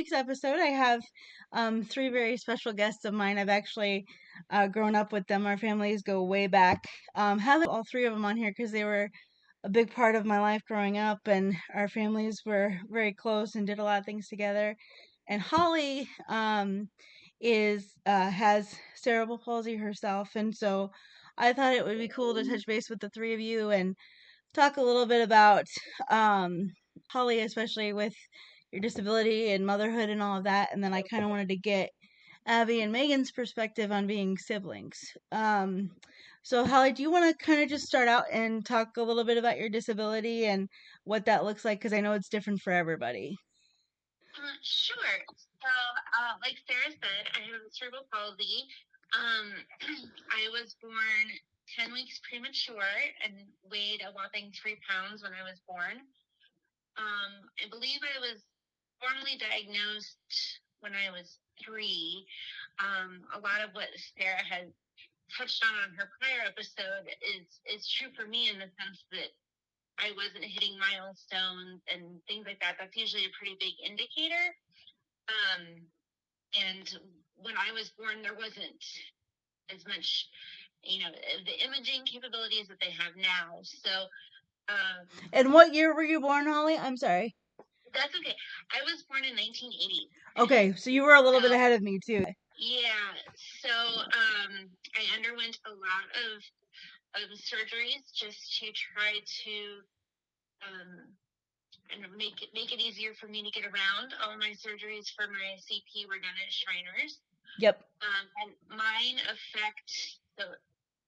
Week's episode, I have three very special guests of mine. I've actually grown up with them. Our families go way back. Have all three of them on here because they were a big part of my life growing up, and our families were very close and did a lot of things together. And Holly is has cerebral palsy herself, and so I thought it would be cool to touch base with the three of you and talk a little bit about Holly, especially with your disability and motherhood and all of that. And then I kind of wanted to get Abby and Megan's perspective on being siblings. So, Holly, do you want to kind of just start out and talk a little bit about your disability and what that looks like? Because I know it's different for everybody. Sure. So, like Sarah said, I have cerebral palsy. I was born 10 weeks premature and weighed a whopping 3 pounds when I was born. I believe I was formally diagnosed when I was 3. A lot of what Sarah had touched on her prior episode is true for me in the sense that I wasn't hitting milestones and things like that. That's usually a pretty big indicator. And when I was born, there wasn't as much, the imaging capabilities that they have now. So, And what year were you born, Holly? I'm sorry. that's okay. I was born in 1980. Okay, so you were a little bit ahead of me too. Yeah. So, I underwent a lot of surgeries just to try to and make it easier for me to get around. All my surgeries for my CP were done at Shriners. Yep. And mine affect, so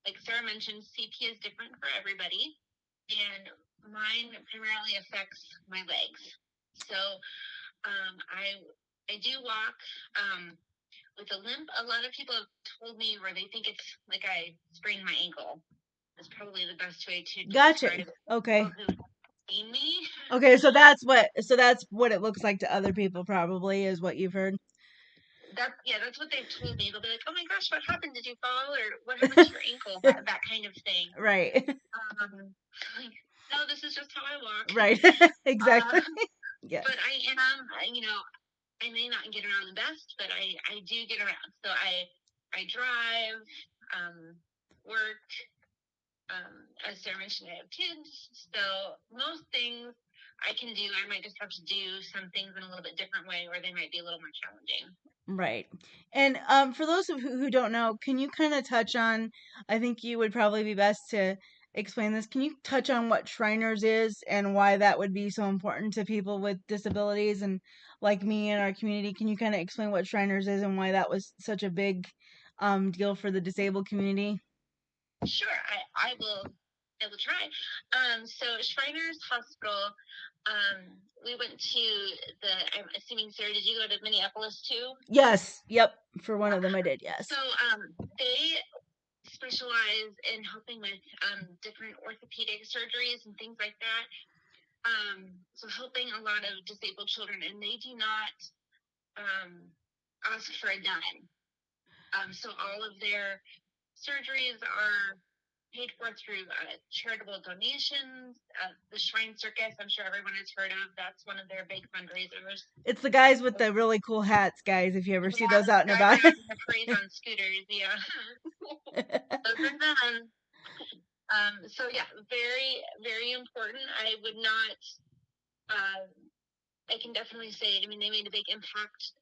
like Sarah mentioned, CP is different for everybody, and mine primarily affects my legs. So I do walk with a limp. A lot of people have told me where they think it's like I sprained my ankle. That's probably the best way to Gotcha. Okay. Me. Okay, so that's what it looks like to other people. Probably is what you've heard. That's what they've told me. They'll be like, "Oh my gosh, what happened? Did you fall, or what happened to your ankle?" That kind of thing. Right. Like, no, this is just how I walk. Right. Exactly. Yeah. But I am, I may not get around the best, but I do get around. So I drive, work. As Sarah mentioned, I have kids, so most things I can do. I might just have to do some things in a little bit different way, or they might be a little more challenging. Right. And for those of who don't know, can you kind of touch on, I think you would probably be best to explain this. Can you touch on what Shriners is and why that would be so important to people with disabilities and like me in our community? Can you kind of explain what Shriners is and why that was such a big deal for the disabled community? Sure, I will try. So Shriners Hospital, we went to I'm assuming, Sarah, did you go to Minneapolis too? Yes. Yep. For one of them, I did. Yes. So they specialize in helping with different orthopedic surgeries and things like that. So helping a lot of disabled children, and they do not ask for a dime. So all of their surgeries are paid for through charitable donations. The Shrine Circus, I'm sure everyone has heard of. That's one of their big fundraisers. It's the guys with the really cool hats, guys, if you ever see those out and about. The parade on scooters, yeah. Those are them. So yeah, very, very important. I would not, I can definitely say, I mean, they made a big impact.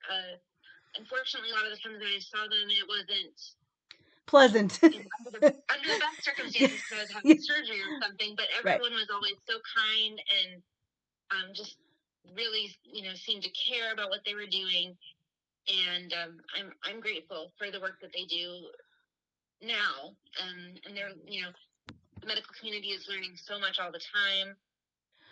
Unfortunately, a lot of the times that I saw them, it wasn't pleasant. Under the best circumstances, because I was having surgery or something, but everyone was always so kind and just really, seemed to care about what they were doing. And I'm grateful for the work that they do now. And they're, the medical community is learning so much all the time.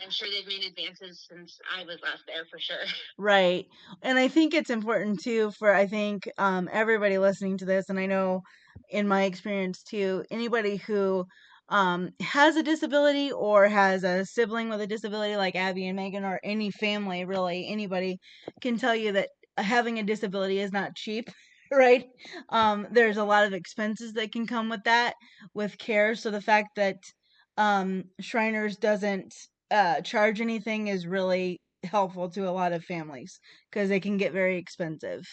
I'm sure they've made advances since I was last there, for sure. Right. And I think it's important too for everybody listening to this, and I know in my experience too, anybody who has a disability or has a sibling with a disability like Abby and Megan, or any family really, anybody can tell you that having a disability is not cheap. Right. There's a lot of expenses that can come with that, with care. So the fact that Shriners doesn't charge anything is really helpful to a lot of families because they can get very expensive.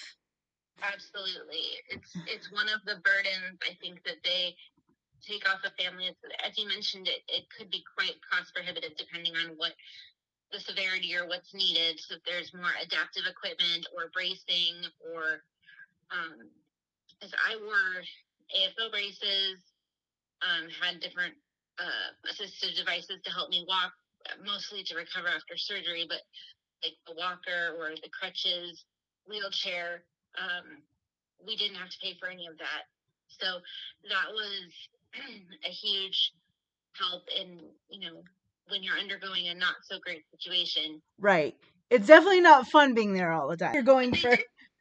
Absolutely. It's one of the burdens I think that they take off a family. As you mentioned, it could be quite cost prohibitive depending on what the severity or what's needed. So if there's more adaptive equipment or bracing, or as I wore AFO braces, had different assistive devices to help me walk, mostly to recover after surgery, but like the walker or the crutches, wheelchair, we didn't have to pay for any of that. So that was a huge help in, when you're undergoing a not so great situation. Right. It's definitely not fun being there all the time. You're going But for.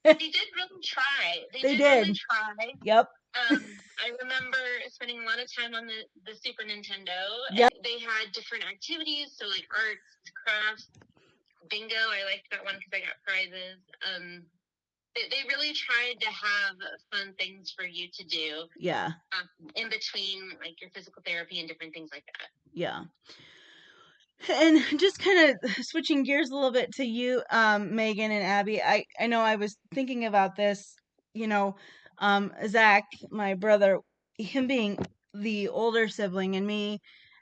they did really try. They did did. really try. Yep. I remember spending a lot of time on the Super Nintendo. Yep. And they had different activities, so like arts, crafts, bingo. I liked that one because I got prizes. They really tried to have fun things for you to do. Yeah. In between like your physical therapy and different things like that. Yeah. And just kind of switching gears a little bit to you, Megan and Abby. I know I was thinking about this, Zach, my brother, him being the older sibling and me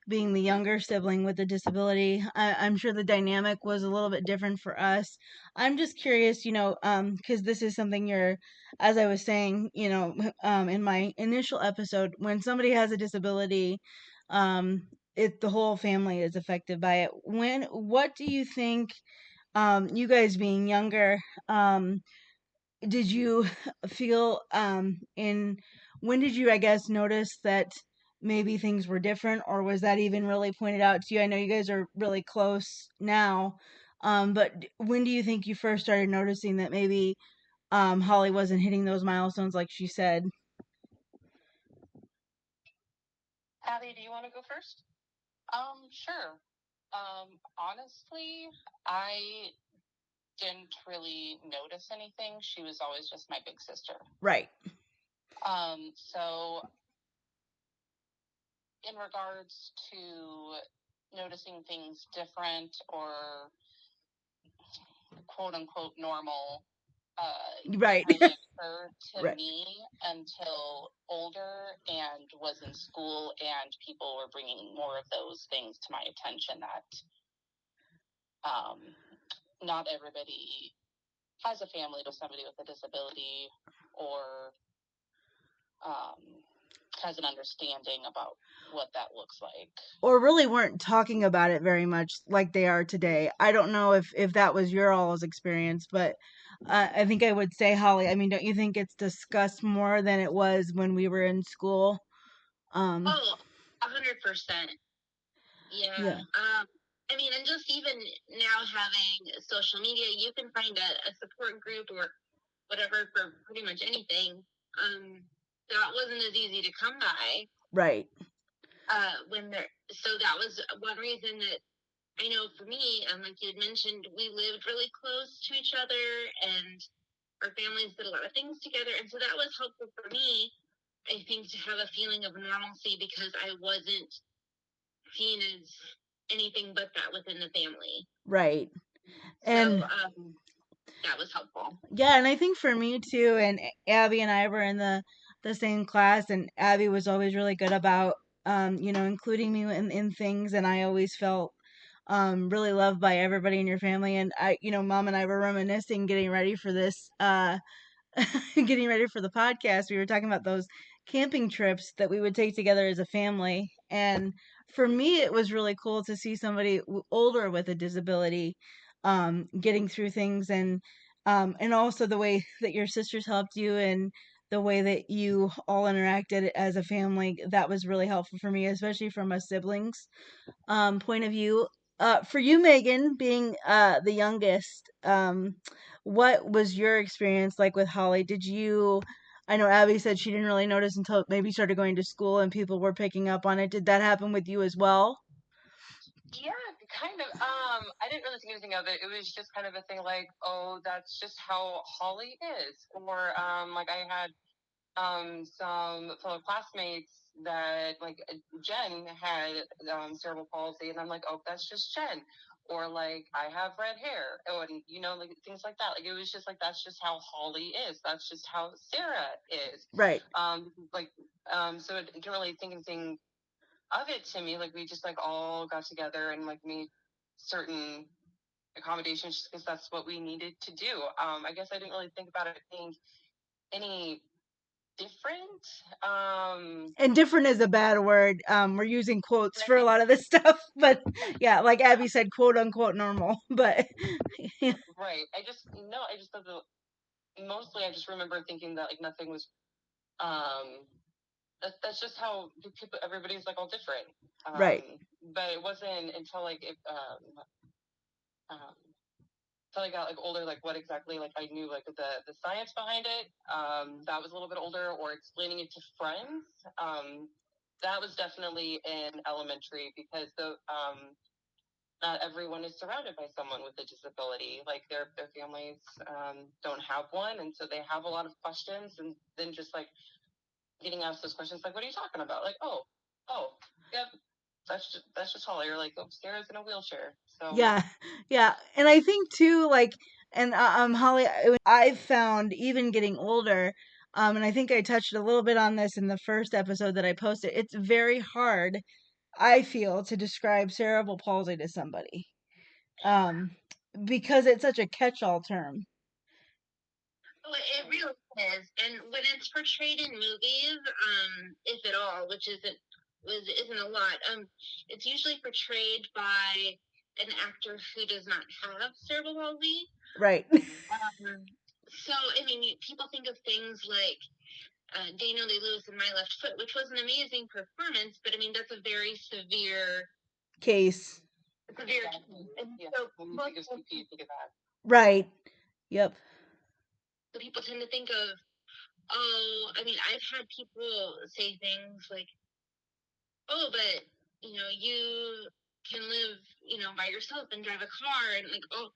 being the younger sibling with a disability. I'm sure the dynamic was a little bit different for us. I'm just curious, because this is something as I was saying, in my initial episode, when somebody has a disability, um, the whole family is affected by it. What do you think, you guys being younger, did you feel, in when did you, I guess, notice that maybe things were different, or was that even really pointed out to you? I know you guys are really close now, but when do you think you first started noticing that maybe, Holly wasn't hitting those milestones like she said? Abby, do you want to go first? Sure. Honestly, I didn't really notice anything. She was always just my big sister. Right. So in regards to noticing things different or quote unquote normal, Right. didn't really occur to Right. me until older and was in school, and people were bringing more of those things to my attention that not everybody has a family with somebody with a disability, or has an understanding about what that looks like. Or really weren't talking about it very much like they are today. I don't know if that was your all's experience, but I think I would say, Holly, I mean, don't you think it's discussed more than it was when we were in school? Oh, 100%. Yeah. Yeah. I mean, and just even now having social media, you can find a support group or whatever for pretty much anything. That wasn't as easy to come by. Right. So that was one reason that I know for me, like you had mentioned, we lived really close to each other, and our families did a lot of things together, and so that was helpful for me, I think, to have a feeling of normalcy because I wasn't seen as anything but that within the family. Right. So And that was helpful. yeah, and I think for me too, and Abby and I were in the same class, and Abby was always really good about, including me in things, and I always felt, really loved by everybody in your family. And Mom and I were reminiscing, getting ready for this, getting ready for the podcast. We were talking about those camping trips that we would take together as a family, and for me, it was really cool to see somebody older with a disability, getting through things, and also the way that your sisters helped you, and the way that you all interacted as a family. That was really helpful for me, especially from a siblings, point of view. For you, Megan, being the youngest, what was your experience like with Holly? I know Abby said she didn't really notice until maybe started going to school and people were picking up on it. Did that happen with you as well? Yeah, kind of. I didn't really think anything of it. It was just kind of a thing like, oh, that's just how Holly is. Or like I had some fellow classmates that like Jen had cerebral palsy, and I'm like, oh, that's just Jen. or like I have red hair, and like things like that. Like it was just like that's just how Holly is. That's just how Sarah is. Right. So it didn't really think anything of it to me. Like we just like all got together and like made certain accommodations because that's what we needed to do. I guess I didn't really think about it being any different. And different is a bad word. We're using quotes for a lot of this stuff, but yeah, like Abby said, quote unquote normal. But yeah. Right. I just thought that mostly I just remember thinking that like nothing was that's just how people everybody's like all different. Right. But it wasn't until like um until I got like older, like what exactly like I knew like the science behind it. That was a little bit older, or explaining it to friends. That was definitely in elementary because the not everyone is surrounded by someone with a disability. Like their families don't have one, and so they have a lot of questions. And then just like getting asked those questions, like, "What are you talking about?" Like, oh, yep, that's just Holly. You're like, "Oh, Sarah's in a wheelchair." So Yeah, yeah, and I think too, like, and Holly, I've found even getting older, and I think I touched a little bit on this in the first episode that I posted. It's very hard, I feel, to describe cerebral palsy to somebody, um, because it's such a catch-all term. oh, it really is, and when it's portrayed in movies, if at all, which isn't a lot, it's usually portrayed by an actor who does not have cerebral palsy. Right. So I mean, people think of things like Daniel Day-Lewis in My Left Foot, which was an amazing performance, but I mean that's a very severe Case. case. And yeah. So most think of that. Right. Yep. So people tend to think of, oh, I mean, I've had people say things like, oh, but you can live, by yourself and drive a car, and like, oh,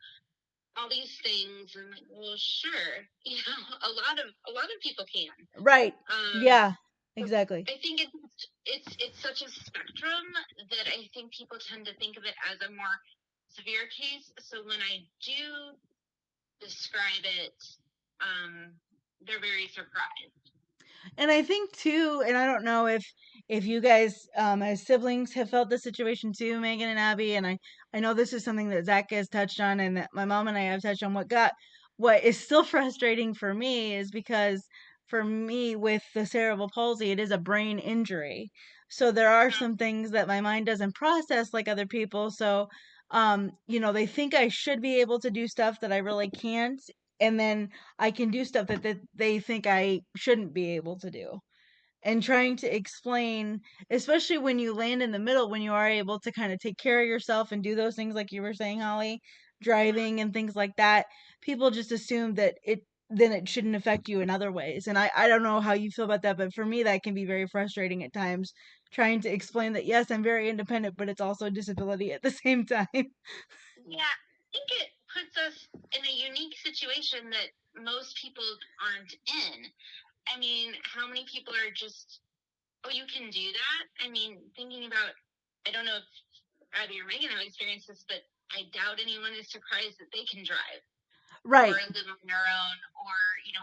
all these things, and like, well, sure, a lot of people can. Right. Yeah. Exactly. I think it's such a spectrum that I think people tend to think of it as a more severe case. So when I do describe it, they're very surprised. And I think too, and I don't know if you guys as siblings have felt this situation too, Megan and Abby, and I know this is something that Zach has touched on and that my mom and I have touched on. What is still frustrating for me is because for me with the cerebral palsy, it is a brain injury. So there are some things that my mind doesn't process like other people. So they think I should be able to do stuff that I really can't, and then I can do stuff that they think I shouldn't be able to do. And trying to explain, especially when you land in the middle, when you are able to kind of take care of yourself and do those things like you were saying, Holly, driving and things like that, people just assume that it shouldn't affect you in other ways. And I don't know how you feel about that, but for me that can be very frustrating at times, trying to explain that yes, I'm very independent, but it's also a disability at the same time. Yeah, I think it puts us in a unique situation that most people aren't in. I mean, how many people are just, oh, you can do that? I mean, thinking about, I don't know if Abby or Megan have experienced this, but I doubt anyone is surprised that they can drive. Right. Or live on their own, or,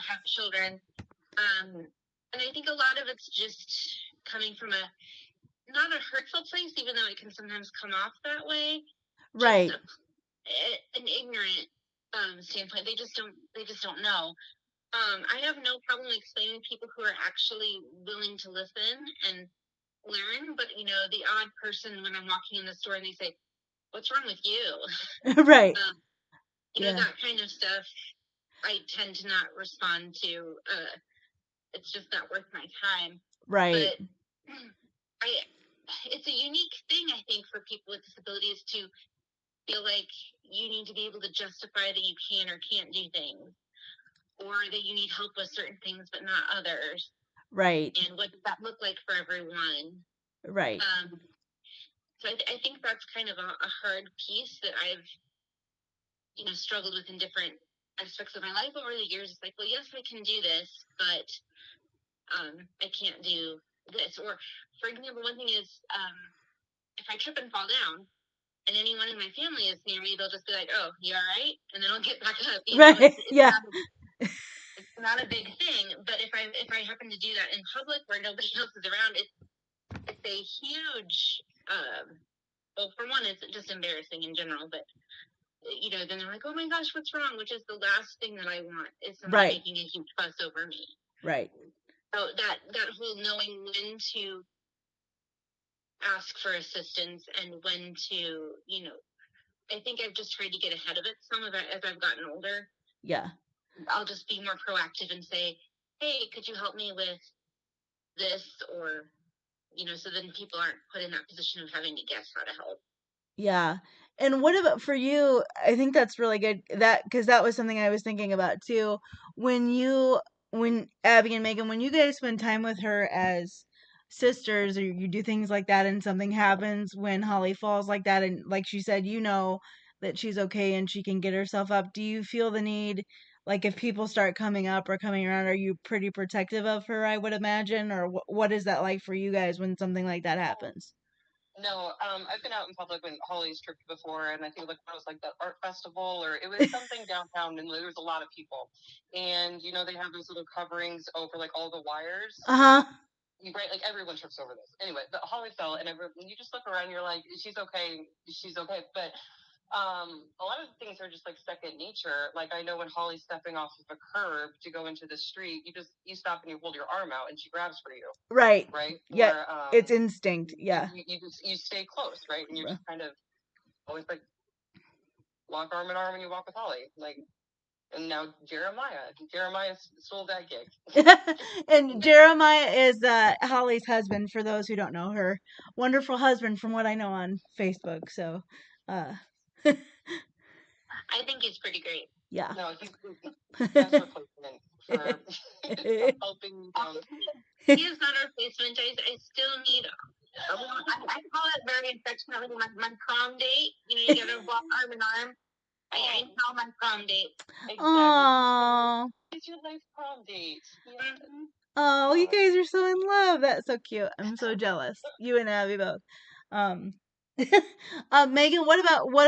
have children. And I think a lot of it's just coming from not a hurtful place, even though it can sometimes come off that way. Right. Just an ignorant standpoint. They just don't know. I have no problem explaining to people who are actually willing to listen and learn, but the odd person when I'm walking in the store and they say, "What's wrong with you?" Right. That kind of stuff. I tend to not respond to. It's just not worth my time. Right. But it's a unique thing, I think, for people with disabilities to feel like you need to be able to justify that you can or can't do things, or that you need help with certain things but not others. Right. And what does that look like for everyone? Right. So I think that's kind of a hard piece that I've struggled with in different aspects of my life over the years. It's like, well, yes, I can do this, but I can't do this. Or, for example, one thing is if I trip and fall down, and anyone in my family is near me, they'll just be like, "Oh, you all right?" And then I'll get back up. Right. It's not a big thing, but if I happen to do that in public where nobody else is around, it's a huge. Well, for one, it's just embarrassing in general, but then they're like, "Oh my gosh, what's wrong?" Which is the last thing that I want is somebody making a huge fuss over me. Right. So that whole knowing when to ask for assistance and when to, I think I've just tried to get ahead of it some of it as I've gotten older. Yeah. I'll just be more proactive and say, "Hey, could you help me with this?" Or, so then people aren't put in that position of having to guess how to help. Yeah. And what about for you? I think that's really good because that was something I was thinking about too. When Abby and Megan, when you guys spend time with her as sisters or you do things like that and something happens when Holly falls like that and like she said, that she's okay and she can get herself up. Do you feel the need, like if people start coming up or coming around, are you pretty protective of her, I would imagine? Or what is that like for you guys when something like that happens? No, I've been out in public when Holly's tripped before, and I think it was like the art festival, or it was something downtown, and there was a lot of people, and they have those little coverings over like all the wires. Right, like everyone trips over this. Anyway, but Holly fell, and you just look around, you're like, she's okay, but a lot of things are just like second nature. Like I know when Holly's stepping off of a curb to go into the street, you stop and you hold your arm out and she grabs for you. Right. Right. Yeah. It's instinct. Yeah. You stay close, right? And you're just kind of always like walk arm in arm and you walk with Holly. Like, and now Jeremiah stole that gig. And Jeremiah is Holly's husband, for those who don't know, her wonderful husband from what I know on Facebook. So I think he's pretty great. Yeah. No, he's best replacement for helping. He is not a replacement. I still need. I call it very affectionately my prom date. You gotta walk arm in arm. I call my prom date. Exactly. Aww. It's your life prom date. Yeah. Oh, you guys are so in love. That's so cute. I'm so jealous. You and Abby both. Um, Megan, what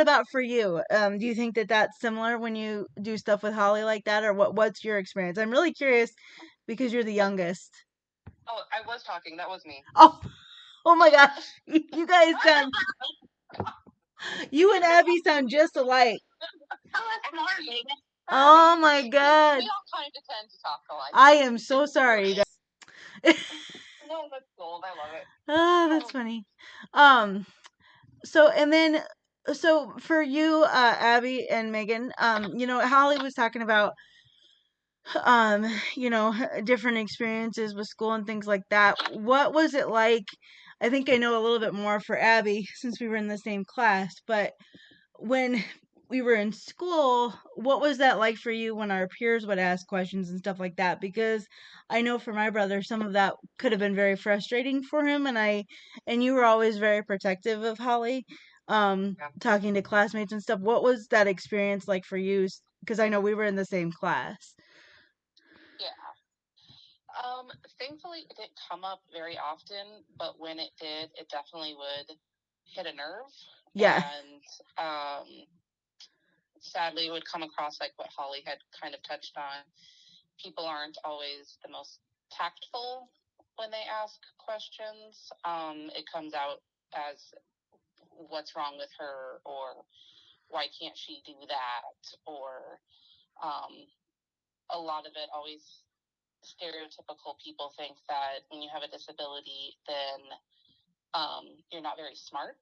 about for you? Do you think that that's similar when you do stuff with Holly like that, or what's your experience? I'm really curious because you're the youngest. Oh, I was talking. That was me. Oh my gosh, you guys sound. You and Abby sound just alike. Oh my god. We all kind of tend to talk alike. I am so sorry, you guys. No, that's gold. I love it. Oh, that's funny. So for you, Abby and Megan, Holly was talking about different experiences with school and things like that. What was it like? I think I know a little bit more for Abby since we were in the same class, but when we were in school, what was that like for you when our peers would ask questions and stuff like that? Because I know for my brother, some of that could have been very frustrating for him, and you were always very protective of Holly, talking to classmates and stuff. What was that experience like for you? Because I know we were in the same class. Yeah. Thankfully, it didn't come up very often, but when it did, it definitely would hit a nerve. Yeah. And sadly, it would come across like what Holly had kind of touched on. People aren't always the most tactful when they ask questions. It comes out as what's wrong with her, or why can't she do that, or a lot of it always stereotypical people think that when you have a disability, then you're not very smart.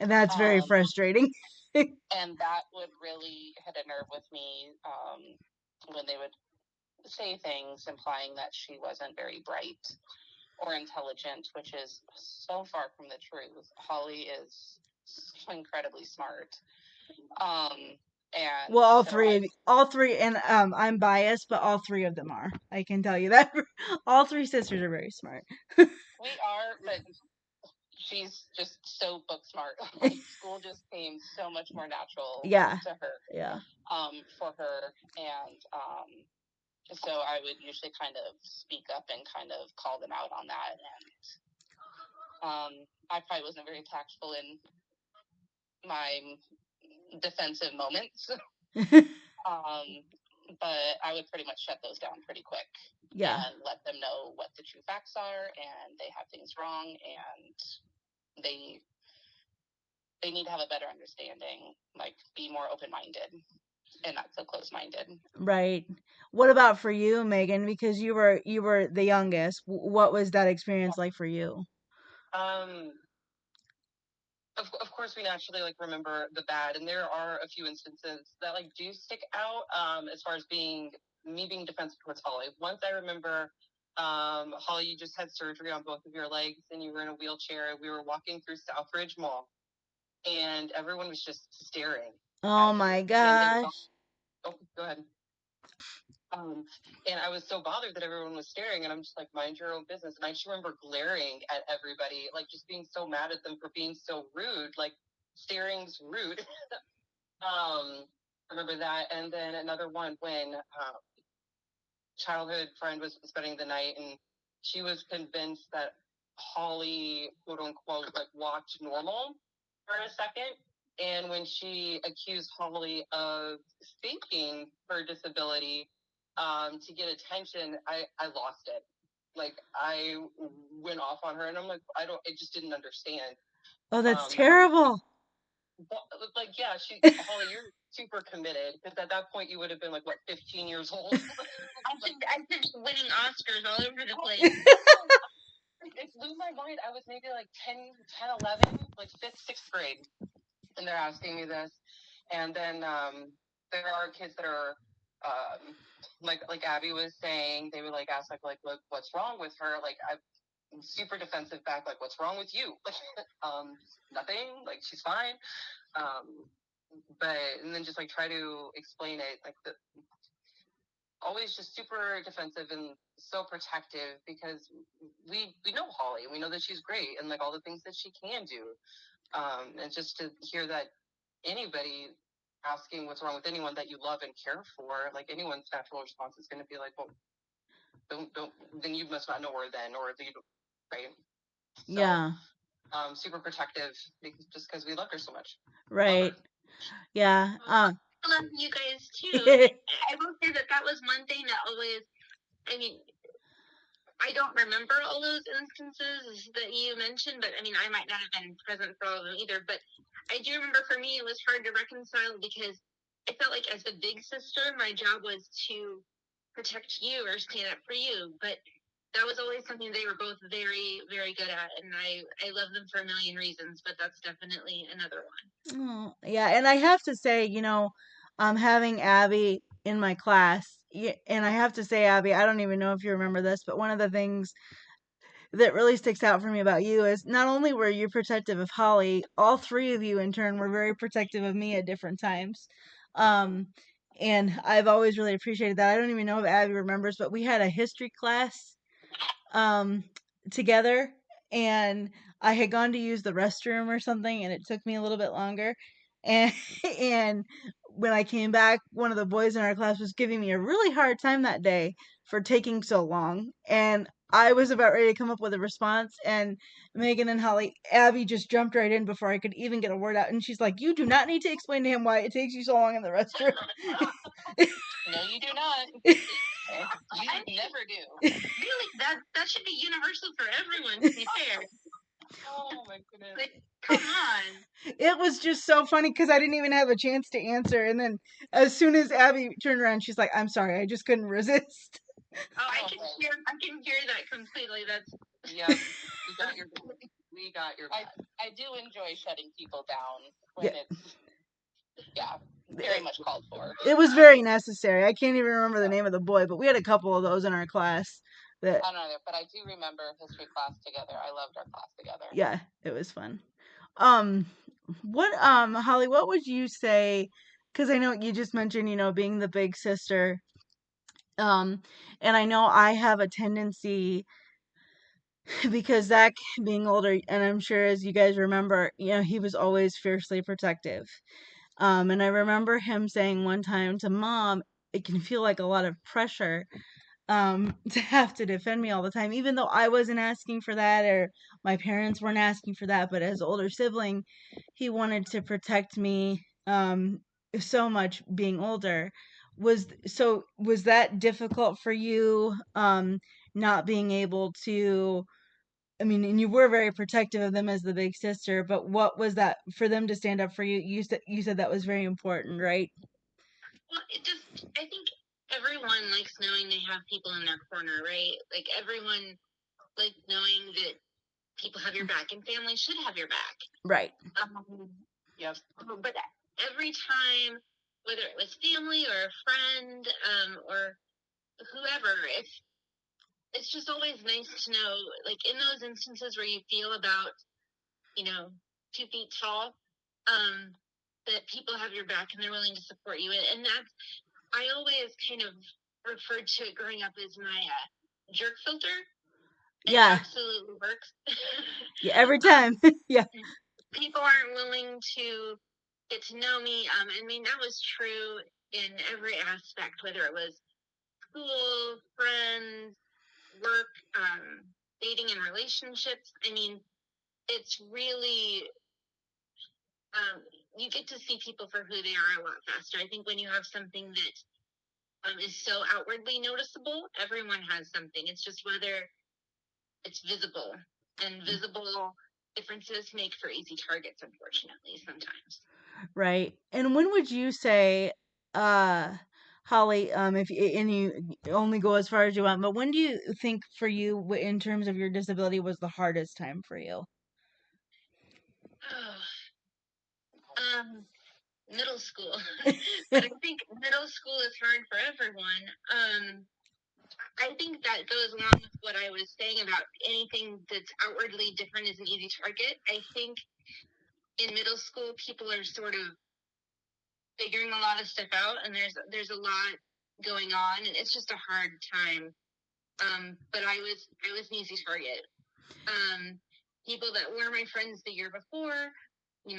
And that's very frustrating. And that would really hit a nerve with me when they would say things implying that she wasn't very bright or intelligent, which is so far from the truth. Holly is so incredibly smart. And well, all three, and I'm biased, but all three of them are. I can tell you that all three sisters are very smart. We are, but she's just so book smart. Like school just came so much more natural to her. Yeah. For her, and so I would usually kind of speak up and kind of call them out on that. And I probably wasn't very tactful in my defensive moments. But I would pretty much shut those down pretty quick. Yeah. And let them know what the true facts are, and they have things wrong, and they need to have a better understanding, like be more open-minded and not so close-minded. Right. What about for you, Megan? Because you were the youngest. What was that experience like for you? Um, of course, we naturally like remember the bad, and there are a few instances that like do stick out. As far as me being defensive towards Holly. Once I remember, Holly, you just had surgery on both of your legs, and you were in a wheelchair. We were walking through Southridge Mall, and everyone was just staring. Oh my gosh. Oh, go ahead. And I was so bothered that everyone was staring, and I'm just like, mind your own business. And I just remember glaring at everybody, like just being so mad at them for being so rude. Like staring's rude. I remember that. And then another one when childhood friend was spending the night, and she was convinced that Holly, quote unquote, like walked normal for a second. And when she accused Holly of faking her disability to get attention, I lost it. Like I went off on her, and I'm like, I just didn't understand. Oh, that's terrible. Like, yeah, Holly, you're super committed, because at that point you would have been like, what, 15 years old? I've been winning Oscars all over the place. It blew my mind. I was maybe like 10, 11, like fifth, sixth grade, and they're asking me this. And then there are kids that are like Abby was saying, they would like ask like what's wrong with her? Like I'm super defensive back, like what's wrong with you? Nothing. Like she's fine. But and then just like try to explain it, like always just super defensive and so protective, because we know Holly, and we know that she's great, and like all the things that she can do. And just to hear that anybody asking what's wrong with anyone that you love and care for, like anyone's natural response is going to be like, well, don't then you must not know her then, or you, right? So, Yeah. super protective, just because we loved her so much. Right. Yeah. I love you guys too. I will say that was one thing that always, I mean, I don't remember all those instances that you mentioned, but I mean, I might not have been present for all of them either. But I do remember for me, it was hard to reconcile, because I felt like as the big sister, my job was to protect you or stand up for you. But that was always something they were both very, very good at. And I love them for a million reasons, but that's definitely another one. Oh, yeah, and I have to say, having Abby in my class, and I have to say, Abby, I don't even know if you remember this, but one of the things that really sticks out for me about you is not only were you protective of Holly, all three of you in turn were very protective of me at different times. Um, and I've always really appreciated that. I don't even know if Abby remembers, but we had a history class um together, and I had gone to use the restroom or something, and it took me a little bit longer, and and when I came back, one of the boys in our class was giving me a really hard time that day for taking so long, and I was about ready to come up with a response, and Megan and Abby just jumped right in before I could even get a word out, and she's like, "You do not need to explain to him why it takes you so long in the restroom." No, you do not. You never do. Really, that should be universal for everyone, to be fair. Oh my goodness. Like, come on. It was just so funny because I didn't even have a chance to answer. And then as soon as Abby turned around, she's like, "I'm sorry, I just couldn't resist." Oh, I can hear that completely. That's yeah. We got your back. I do enjoy shutting people down when Yeah. it's very much called for. It was very necessary. I can't even remember the name of the boy, but we had a couple of those in our class. That I don't know, but I do remember history class together. I loved our class together. Yeah, it was fun. What Holly, what would you say? Because I know you just mentioned, being the big sister. And I know I have a tendency because Zach being older, and I'm sure as you guys remember, he was always fiercely protective. And I remember him saying one time to mom, it can feel like a lot of pressure to have to defend me all the time, even though I wasn't asking for that or my parents weren't asking for that. But as older sibling, he wanted to protect me so much being older. Was that difficult for you, not being able to, I mean, and you were very protective of them as the big sister, but what was that for them to stand up for you? You said that was very important, right? Well, I think everyone likes knowing they have people in their corner, right? Like everyone likes knowing that people have your back and family should have your back. Right. Yep. But every time, whether it was family or a friend, or whoever, it's just always nice to know, like in those instances where you feel about, 2 feet tall, that people have your back and they're willing to support you. And that's, I always kind of referred to it growing up as my jerk filter. And it Yeah. absolutely works. Yeah. Every time. Yeah. People aren't willing to get to know me. I mean, that was true in every aspect, whether it was school, friends, work, dating and relationships. I mean, it's really, you get to see people for who they are a lot faster. I think when you have something that is so outwardly noticeable, everyone has something. It's just whether it's visible, and visible differences make for easy targets, unfortunately, sometimes. Right. And when would you say, uh, Holly, if and you only go as far as you want, but when do you think for you, in terms of your disability, was the hardest time for you? um, Middle school. But I think middle school is hard for everyone. I think that goes along with what I was saying about anything that's outwardly different is an easy target. I think in middle school, people are sort of figuring a lot of stuff out, and there's a lot going on, and it's just a hard time. But I was an easy target. Um, People that were my friends the year before,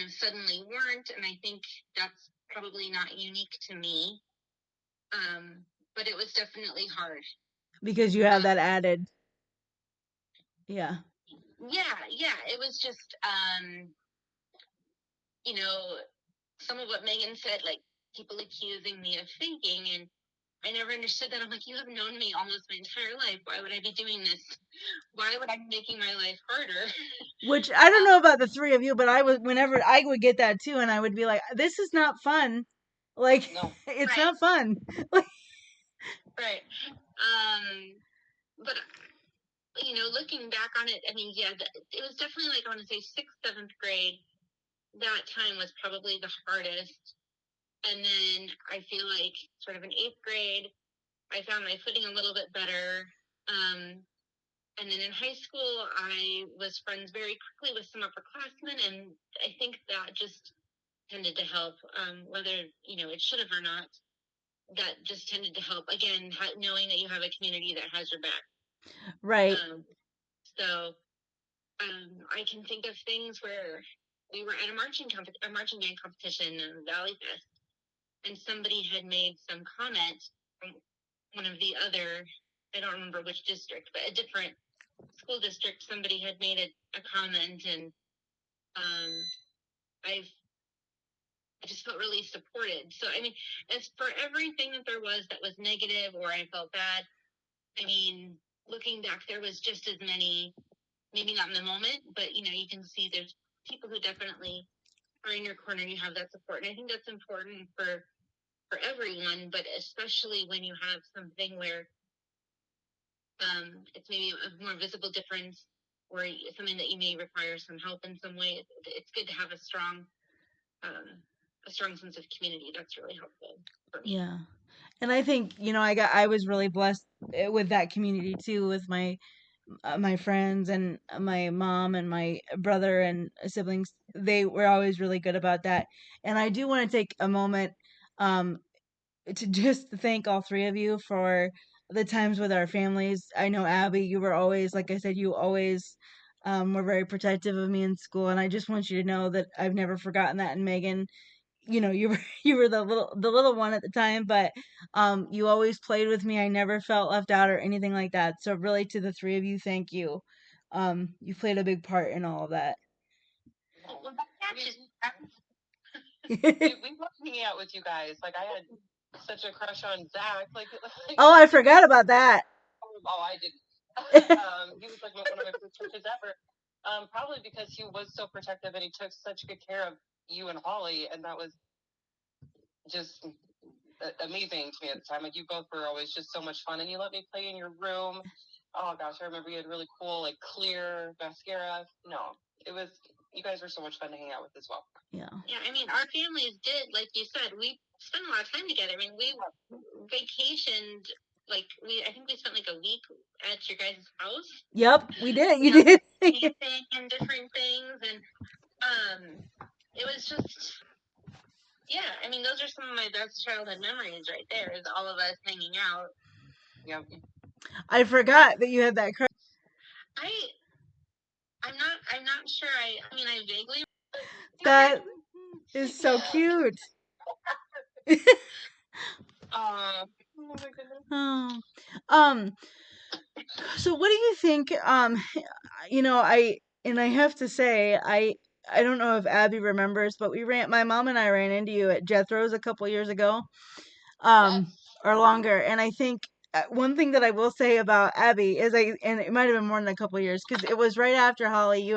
suddenly weren't, and I think that's probably not unique to me. But it was definitely hard. Because you have that added, yeah. Yeah, it was just, you know, some of what Megan said, like people accusing me of faking, and I never understood that. I'm like, you have known me almost my entire life. Why would I be doing this? Why would I be making my life harder? Which I don't know about the three of you, but whenever I would get that too, and I would be like, this is not fun. Like, No. it's Right. not fun. Right. But looking back on it, I mean, yeah, it was definitely like I want to say sixth, seventh grade. That time was probably the hardest. And then I feel like sort of in eighth grade, I found my footing a little bit better. And then in high school, I was friends very quickly with some upperclassmen, and I think that just tended to help, whether it should have or not. That just tended to help. Again, knowing that you have a community that has your back. Right. So I can think of things where we were at a marching band competition in Valley Fest, and somebody had made some comment from one of the other, I don't remember which district, but a different school district. Somebody had made a comment, and I just felt really supported. So I mean, as for everything that there was that was negative or I felt bad, I mean, looking back, there was just as many, maybe not in the moment, but you can see there's people who definitely are in your corner and you have that support. And I think that's important for everyone, but especially when you have something where it's maybe a more visible difference or something that you may require some help in some way. It's good to have a strong sense of community. That's really helpful for me. Yeah. And I think, I was really blessed with that community too, with my friends and my mom and my brother and siblings. They were always really good about that. And I do want to take a moment um to just thank all three of you for the times with our families. I know, Abby, you were always, like I said, you always were very protective of me in school, and I just want you to know that I've never forgotten that. And Megan, you were the little one at the time, but you always played with me. I never felt left out or anything like that. So really, to the three of you, thank you. You played a big part in all of that. Well, we love hanging out with you guys. Like, I had such a crush on Zach. Oh, I forgot about that. Oh, I didn't. He was like one of my first crushes ever. Probably because he was so protective and he took such good care of you and Holly, and that was just amazing to me at the time. Like, you both were always just so much fun, and you let me play in your room. Oh gosh, I remember you had really cool, like, clear mascara. No, it was, you guys were so much fun to hang out with as well. Yeah. Yeah, I mean, our families did, like you said, we spent a lot of time together. I mean, we vacationed, like, I think we spent like a week at your guys' house. Yep, we did. You did. Camping and different things, and it was just, yeah, I mean, those are some of my best childhood memories right there, is all of us hanging out. Yep. I forgot that you had that crush. I'm not sure. I mean, I vaguely. That is so cute. Oh my goodness. Oh. So what do you think? I have to say, I don't know if Abby remembers, but my mom and I ran into you at Jethro's a couple years ago, Yes. or longer. And I think one thing that I will say about Abby is and it might have been more than a couple years, because it was right after Holly.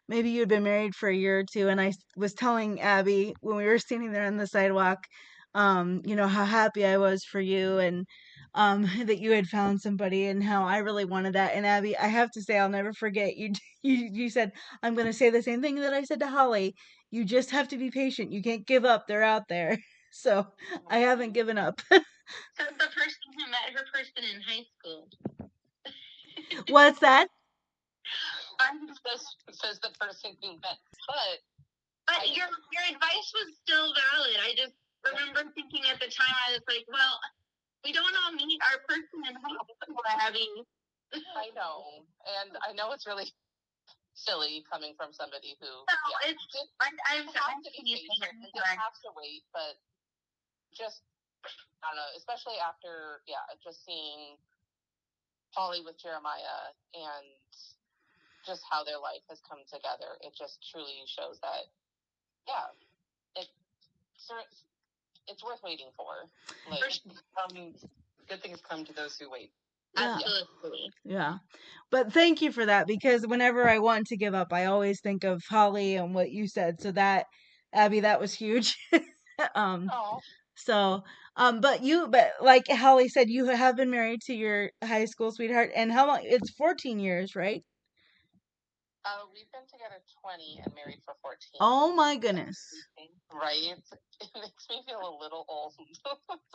Maybe you had been married for a year or two, and I was telling Abby when we were standing there on the sidewalk, how happy I was for you, and that you had found somebody, and how I really wanted that. And Abby, I have to say, I'll never forget you. You said, "I'm going to say the same thing that I said to Holly. You just have to be patient. You can't give up. They're out there." So I haven't given up. So the person who met her person in high school. What's that? Says the person who met, but your advice was still valid. I just remember thinking at the time, I was like, well, we don't all meet our person in high school, Abby. I know, and I know it's really silly coming from somebody who. No, yeah, I'm have to be patient. You have to wait, but just, I don't know, especially after just seeing Holly with Jeremiah and just how their life has come together. It just truly shows that, it's worth waiting for. Like, good things come to those who wait. Yeah. Absolutely. Yeah. But thank you for that, because whenever I want to give up, I always think of Holly and what you said. So that, Abby, that was huge. um Oh. so but like Holly said, you have been married to your high school sweetheart, and how long? It's 14 years, right? We've been together 20 and married for 14. Oh my goodness. Right? It makes me feel a little old.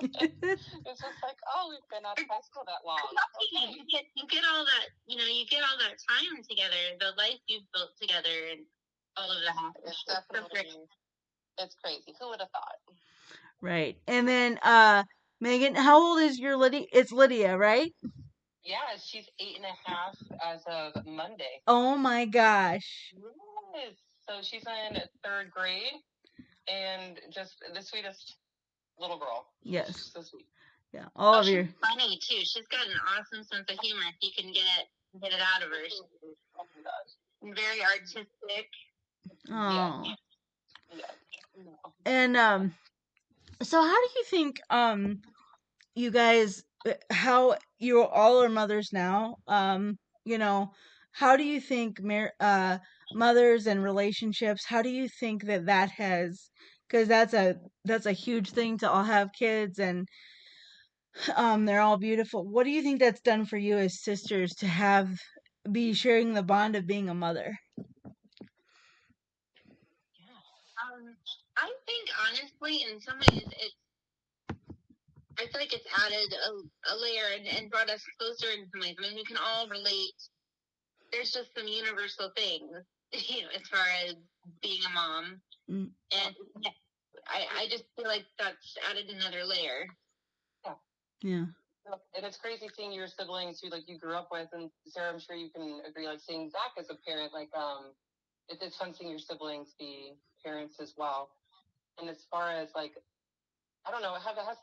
It's just like, oh, we've been out of high school that long. Okay. You get all that, you get all that time together, the life you've built together, and all of that. It's definitely, it's crazy. Who would have thought? Right. And then Megan, how old is your Lydia? It's Lydia, right? Yeah, she's 8.5 as of Monday. Oh my gosh. Yes. So she's in 3rd grade, and just the sweetest little girl. Yes. She's so sweet. Yeah. All of your. She's funny too. She's got an awesome sense of humor. If you can get it out of her. She's very artistic. Oh. Yeah. And so how do you think you guys, how you all are mothers now, how do you think mothers and relationships, how do you think that has, because that's a huge thing to all have kids, and they're all beautiful. What do you think that's done for you as sisters to be sharing the bond of being a mother? I think honestly, in some ways, I feel like it's added a layer and brought us closer in some ways. I mean, we can all relate. There's just some universal things, as far as being a mom, and I just feel like that's added another layer. Yeah. And it's crazy seeing your siblings who, like, you grew up with, and Sarah, I'm sure you can agree, like, seeing Zach as a parent, like, it's fun seeing your siblings be parents as well. And as far as like, I don't know, has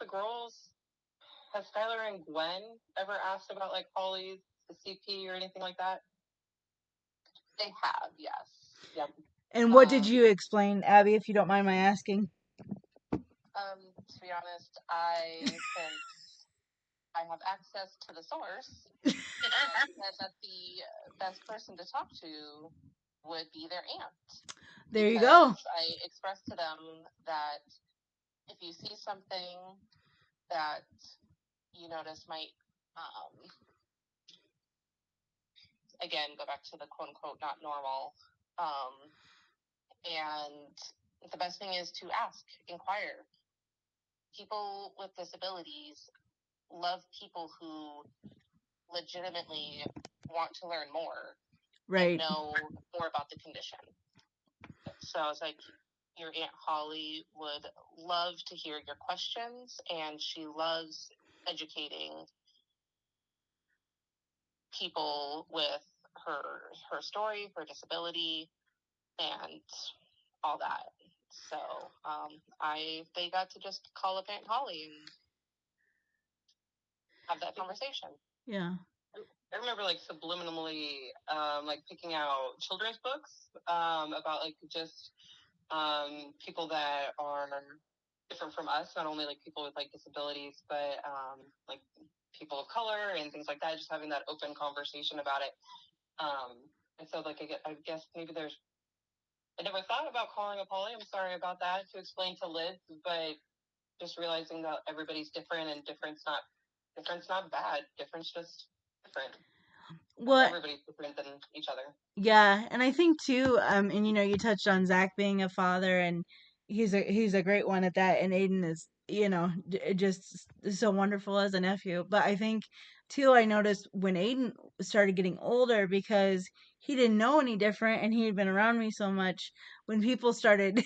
Skylar and Gwen ever asked about like Holly's CP or anything like that? They have, yes. Yep. And what did you explain, Abby, if you don't mind my asking? To be honest, since I have access to the source, I said that the best person to talk to would be their aunt. There you go. I expressed to them that if you see something that you notice might, again, go back to the quote unquote not normal, and the best thing is to ask, inquire. People with disabilities love people who legitimately want to learn more, right, and know more about the condition. So I was like, your Aunt Holly would love to hear your questions, and she loves educating people with her story, her disability, and all that. So they got to just call up Aunt Holly and have that conversation. Yeah. I remember like subliminally like picking out children's books about like just people that are different from us, not only like people with like disabilities, but like people of color and things like that, just having that open conversation about it. And so like I guess maybe I never thought about calling up Holly. I'm sorry about that, to explain to Liz, but just realizing that everybody's different and difference not bad. Difference just different. Well, everybody's different than each other. Yeah, and I think too, and you touched on Zach being a father, and he's a great one at that, and Aiden is, just so wonderful as a nephew. But I think too, I noticed when Aiden started getting older, because he didn't know any different, and he had been around me so much. When people started,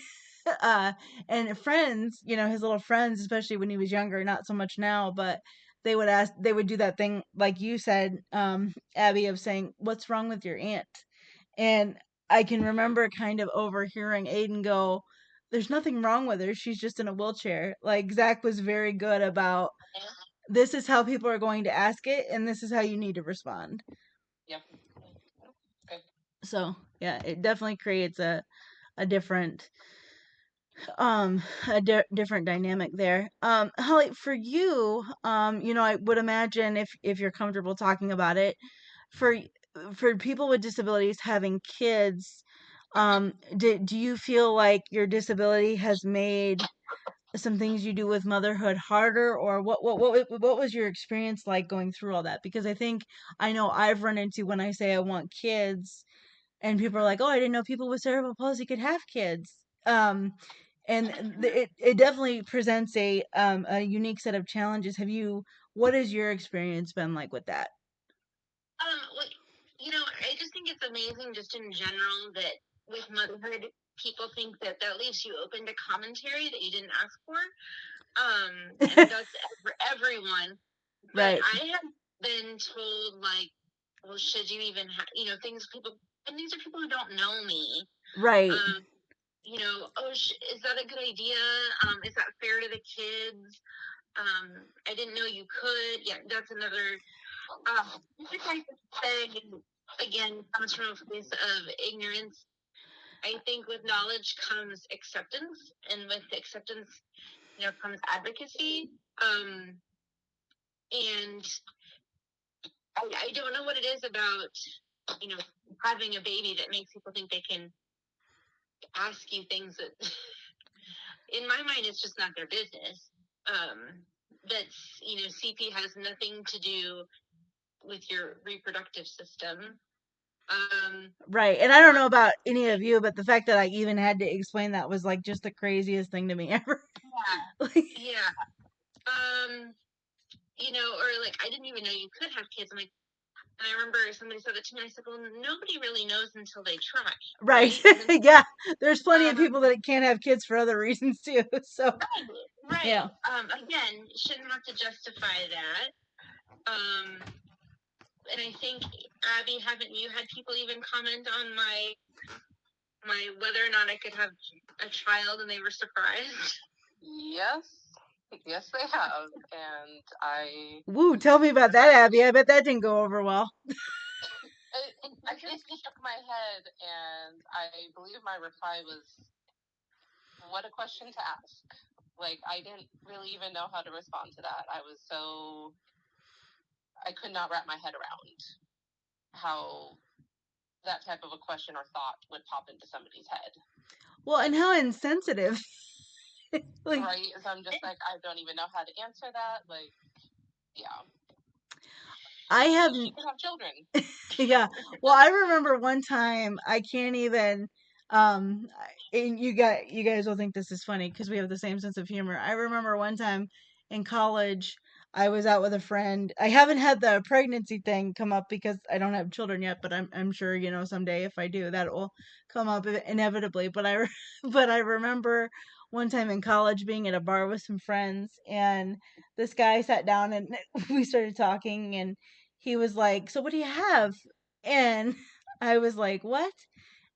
and friends, his little friends, especially when he was younger, not so much now, but they would do that thing like you said, Abby, of saying, "What's wrong with your aunt?" And I can remember kind of overhearing Aiden go, "There's nothing wrong with her. She's just in a wheelchair." Like, Zach was very good about, this is how people are going to ask it, and this is how you need to respond. Yep. Okay. So yeah, it definitely creates a different different dynamic there. Holly, for you, I would imagine, if you're comfortable talking about it, for people with disabilities having kids, do you feel like your disability has made some things you do with motherhood harder, or what was your experience like going through all that? Because I know I've run into, when I say I want kids, and people are like, "Oh, I didn't know people with cerebral palsy could have kids." And it definitely presents a unique set of challenges. What has your experience been like with that? Well, I just think it's amazing, just in general, that with motherhood, people think that leaves you open to commentary that you didn't ask for. And that's everyone. But Right. I have been told, like, well, should you even have, things people, and these are people who don't know me. Right. Oh, is that a good idea? Is that fair to the kids? I didn't know you could. Yeah, that's another. This type of thing, again, comes from a place of ignorance. I think with knowledge comes acceptance, and with acceptance, comes advocacy. And I don't know what it is about, having a baby that makes people think they can ask you things that, in my mind, it's just not their business. That, CP has nothing to do with your reproductive system. Right. And I don't know about any of you, but the fact that I even had to explain that was like just the craziest thing to me ever. Yeah. Or like, I didn't even know you could have kids. I'm like, and I remember somebody said that to me. I said, well, nobody really knows until they try. Right. Yeah. There's plenty of people that can't have kids for other reasons too. So right. Yeah. Again, shouldn't have to justify that. And I think, Abby, haven't you had people even comment on my whether or not I could have a child, and they were surprised. Yes, they have, and I. Woo, tell me about that, Abby. I bet that didn't go over well. I just shook my head, and I believe my reply was, "What a question to ask." Like, I didn't really even know how to respond to that. I could not wrap my head around how that type of a question or thought would pop into somebody's head. Well, and how insensitive. Right? So I'm just like, I don't even know how to answer that. Like, yeah. I have. You can have children. Yeah. Well, I remember one time, I can't even and you guys will think this is funny because we have the same sense of humor. I remember one time in college, I was out with a friend. I haven't had the pregnancy thing come up because I don't have children yet, but I'm sure, someday if I do, that will come up inevitably. But but I remember one time in college being at a bar with some friends, and this guy sat down and we started talking, and he was like, "So what do you have?" And I was like, "What?"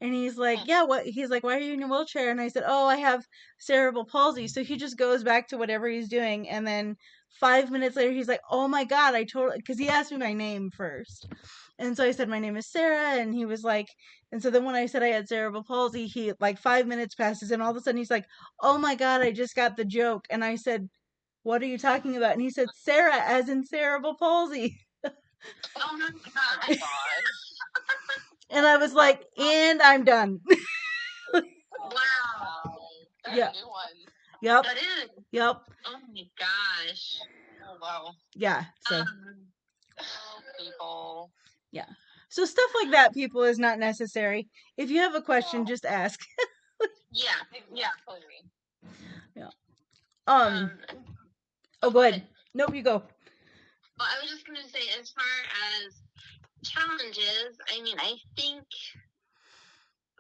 And he's like, "Yeah, what?" He's like, "Why are you in your wheelchair?" And I said, "Oh, I have cerebral palsy." So he just goes back to whatever he's doing, and then 5 minutes later, he's like, "Oh my god, I totally," because he asked me my name first, and so I said my name is Sarah, and he was like, and so then when I said I had cerebral palsy, he like 5 minutes passes, and all of a sudden he's like, "Oh my god, I just got the joke," and I said, "What are you talking about?" And he said, "Sarah, as in cerebral palsy." Oh my gosh. And I was like, "And I'm done." Wow. That's Yeah. a new one. Yep. That is. Yep. Oh my gosh. Oh, wow. Yeah. So People. yeah. So stuff like that, people, is not necessary. If you have a question, just ask. Yeah. Yeah. Yeah. Um. Oh, go ahead. Nope, you go. Well, I was just gonna say, as far as challenges, I mean, I think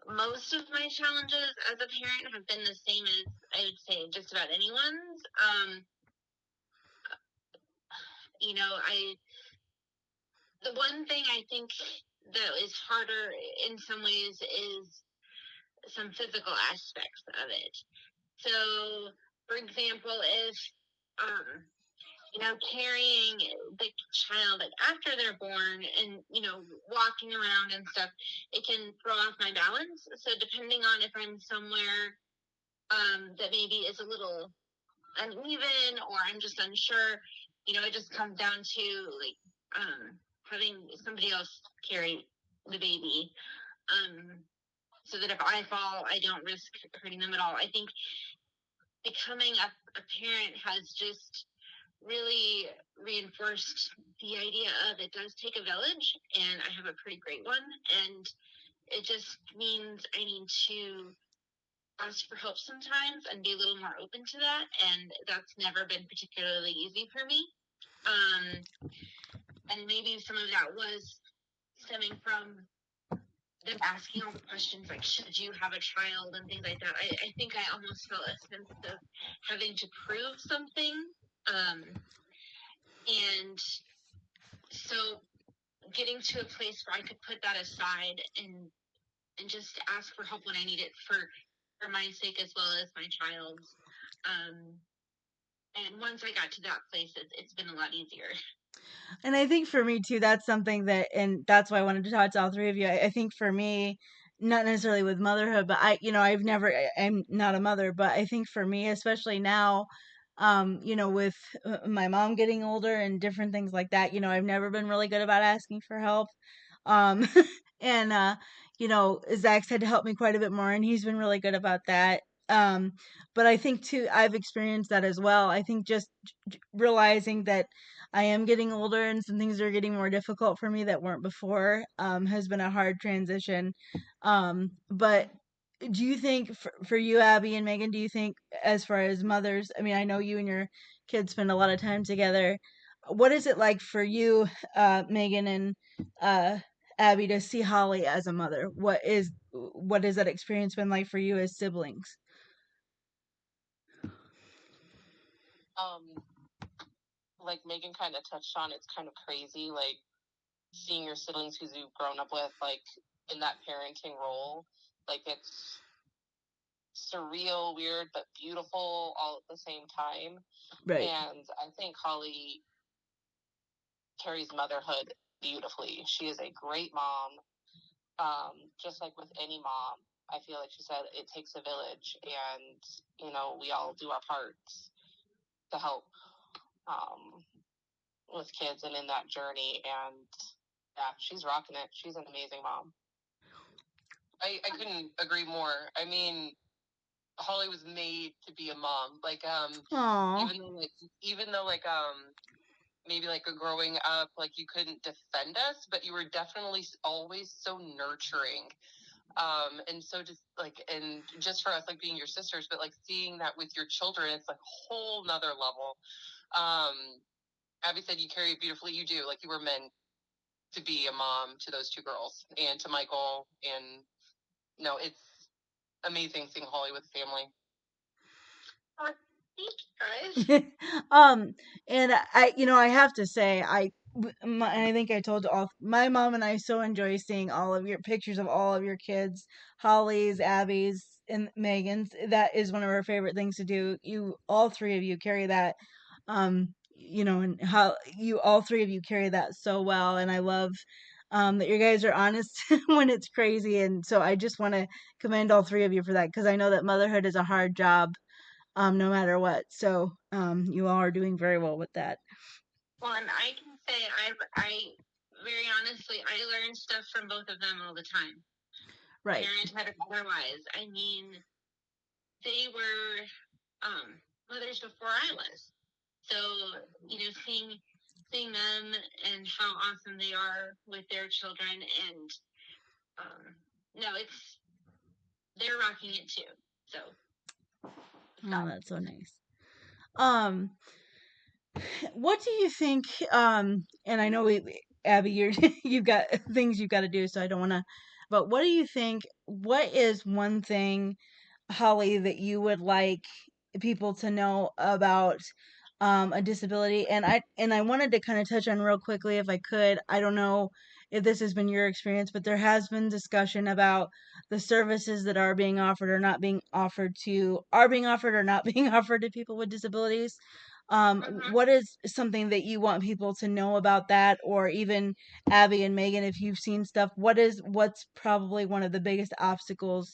most of my challenges as a parent have been the same as I would say just about anyone's. The one thing I think that is harder in some ways is some physical aspects of it. So, for example, if carrying the child like after they're born and walking around and stuff, it can throw off my balance. So depending on if I'm somewhere that maybe is a little uneven or I'm just unsure, it just comes down to like having somebody else carry the baby, so that if I fall, I don't risk hurting them at all. I think becoming a parent has just really reinforced the idea of it does take a village, and I have a pretty great one, and it just means I need to ask for help sometimes and be a little more open to that, and that's never been particularly easy for me. And maybe some of that was stemming from them asking all the questions like, should you have a child and things like that. I think I almost felt a sense of having to prove something. And so getting to a place where I could put that aside and just ask for help when I need it for my sake as well as my child's. And once I got to that place, it's been a lot easier. And I think for me too, that's something that, and that's why I wanted to talk to all three of you. I think for me, not necessarily with motherhood, but I'm not a mother, but I think for me, especially now, with my mom getting older and different things like that, I've never been really good about asking for help. Um, and, Zach's had to help me quite a bit more, and he's been really good about that. Um, but I think too, I've experienced that as well. I think just realizing that I am getting older and some things are getting more difficult for me that weren't before, has been a hard transition. But do you think for you, Abby and Megan, do you think as far as mothers, I mean, I know you and your kids spend a lot of time together. What is it like for you, Megan and uh, Abby, to see Holly as a mother? What has that experience been like for you as siblings? Like Megan kind of touched on, it's kind of crazy, like seeing your siblings who you've grown up with, like in that parenting role. Like, it's surreal, weird, but beautiful all at the same time. Right. And I think Holly carries motherhood beautifully. She is a great mom. Just like with any mom, I feel like she said it takes a village, and we all do our parts to help with kids and in that journey. And yeah, she's rocking it. She's an amazing mom. I couldn't agree more. I mean, Holly was made to be a mom. Like, Aww. even though maybe like growing up, like you couldn't defend us, but you were definitely always so nurturing. And so just for us, like being your sisters, but like seeing that with your children, it's like a whole nother level. Abby said you carry it beautifully. You do. Like, you were meant to be a mom to those two girls and to Michael. And no, it's amazing seeing Holly with family. Thank you, guys. And I have to say, I think I told you all, my mom and I so enjoy seeing all of your pictures of all of your kids, Holly's, Abby's, and Megan's. That is one of our favorite things to do. All three of you carry that, and how all three of you carry that so well. And I love, that you guys are honest when it's crazy. And so I just want to commend all three of you for that, because I know that motherhood is a hard job, no matter what. So, you all are doing very well with that. Well, and I can say I very honestly, I learn stuff from both of them all the time. Right. Parenthood or otherwise. I mean, they were mothers before I was. So, seeing them and how awesome they are with their children, and no, they're rocking it too. So, Oh, that's so nice. What do you think? And I know Abby, you've got things you've got to do, so I don't want to. But what do you think? What is one thing, Holly, that you would like people to know about, a disability? And I wanted to kind of touch on real quickly, if I could. I don't know if this has been your experience, but there has been discussion about the services that are being offered or not being offered or not being offered to people with disabilities. What is something that you want people to know about that, or even Abby and Megan, if you've seen stuff, what's probably one of the biggest obstacles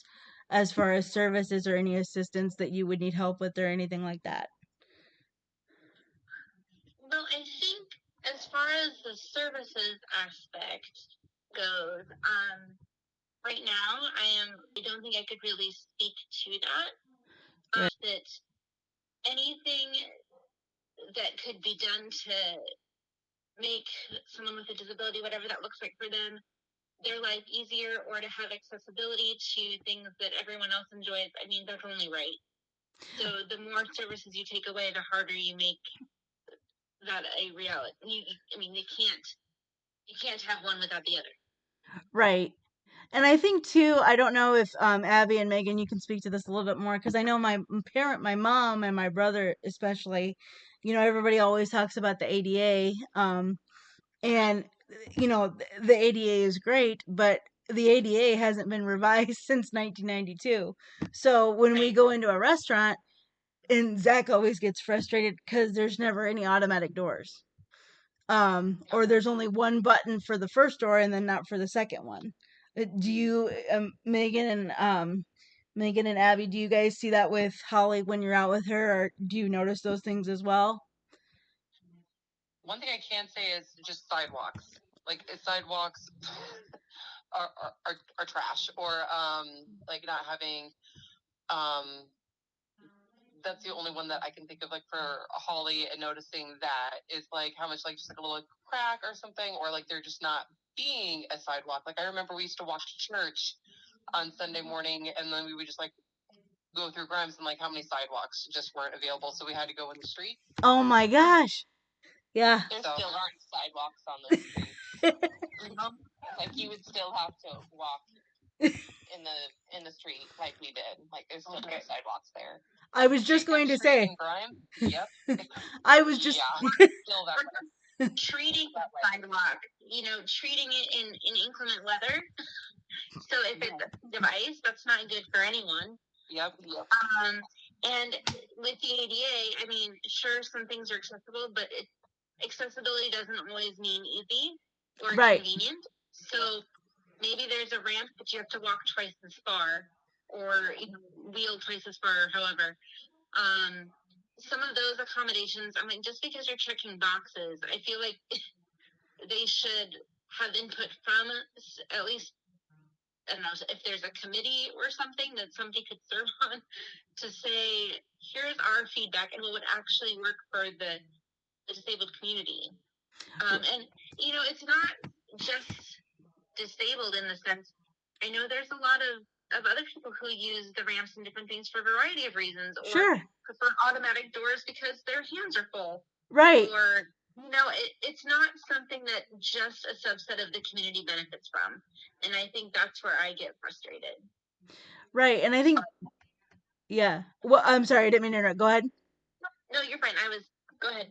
as far as services or any assistance that you would need help with or anything like that? Well, I think as far as the services aspect goes, right now I don't think I could really speak to that. Right. That anything that could be done to make someone with a disability, whatever that looks like for them, their life easier, or to have accessibility to things that everyone else enjoys, I mean, that's only right. So the more services you take away, the harder you make that a reality. You can't have one without the other. Right. And I think too, I don't know if, Abby and Megan, you can speak to this a little bit more, because I know my mom and my brother especially, everybody always talks about the ADA, and the ADA is great, but the ADA hasn't been revised since 1992. So when we go into a restaurant, and Zach always gets frustrated because there's never any automatic doors. Or there's only one button for the first door and then not for the second one. Do you, Megan and Abby, do you guys see that with Holly when you're out with her, or do you notice those things as well? One thing I can say is just sidewalks. Like, sidewalks are trash, or like not having that's the only one that I can think of, like, for Holly, and noticing that is like how much, like, just like a little crack or something, or like they're just not being a sidewalk. Like, I remember we used to walk to church on Sunday morning, and then we would just like go through Grimes, and like how many sidewalks just weren't available, so we had to go in the street. Oh my gosh. Yeah. There still aren't sidewalks on those streets. Like, you would still have to walk in the street like we did. Like, there's still no sidewalks there. I was just going to say. Yep. I was just. Yeah. Still that way. Treating the sidewalk, treating it in inclement weather. So if it's a device, that's not good for anyone. Yep. And with the ADA, I mean, sure, some things are accessible, but accessibility doesn't always mean easy or convenient. So maybe there's a ramp, but you have to walk twice as far, or wheel twice as far, however. Some of those accommodations, I mean, just because you're checking boxes, I feel like they should have input from at least, I don't know, if there's a committee or something that somebody could serve on to say, here's our feedback and what would actually work for the disabled community. And, it's not just disabled in the sense, I know there's a lot of other people who use the ramps and different things for a variety of reasons, or prefer automatic doors because their hands are full. Right. Or, it's not something that just a subset of the community benefits from. And I think that's where I get frustrated. Right. And I think, yeah. Well, I'm sorry, I didn't mean to interrupt. Go ahead. No, you're fine. Go ahead.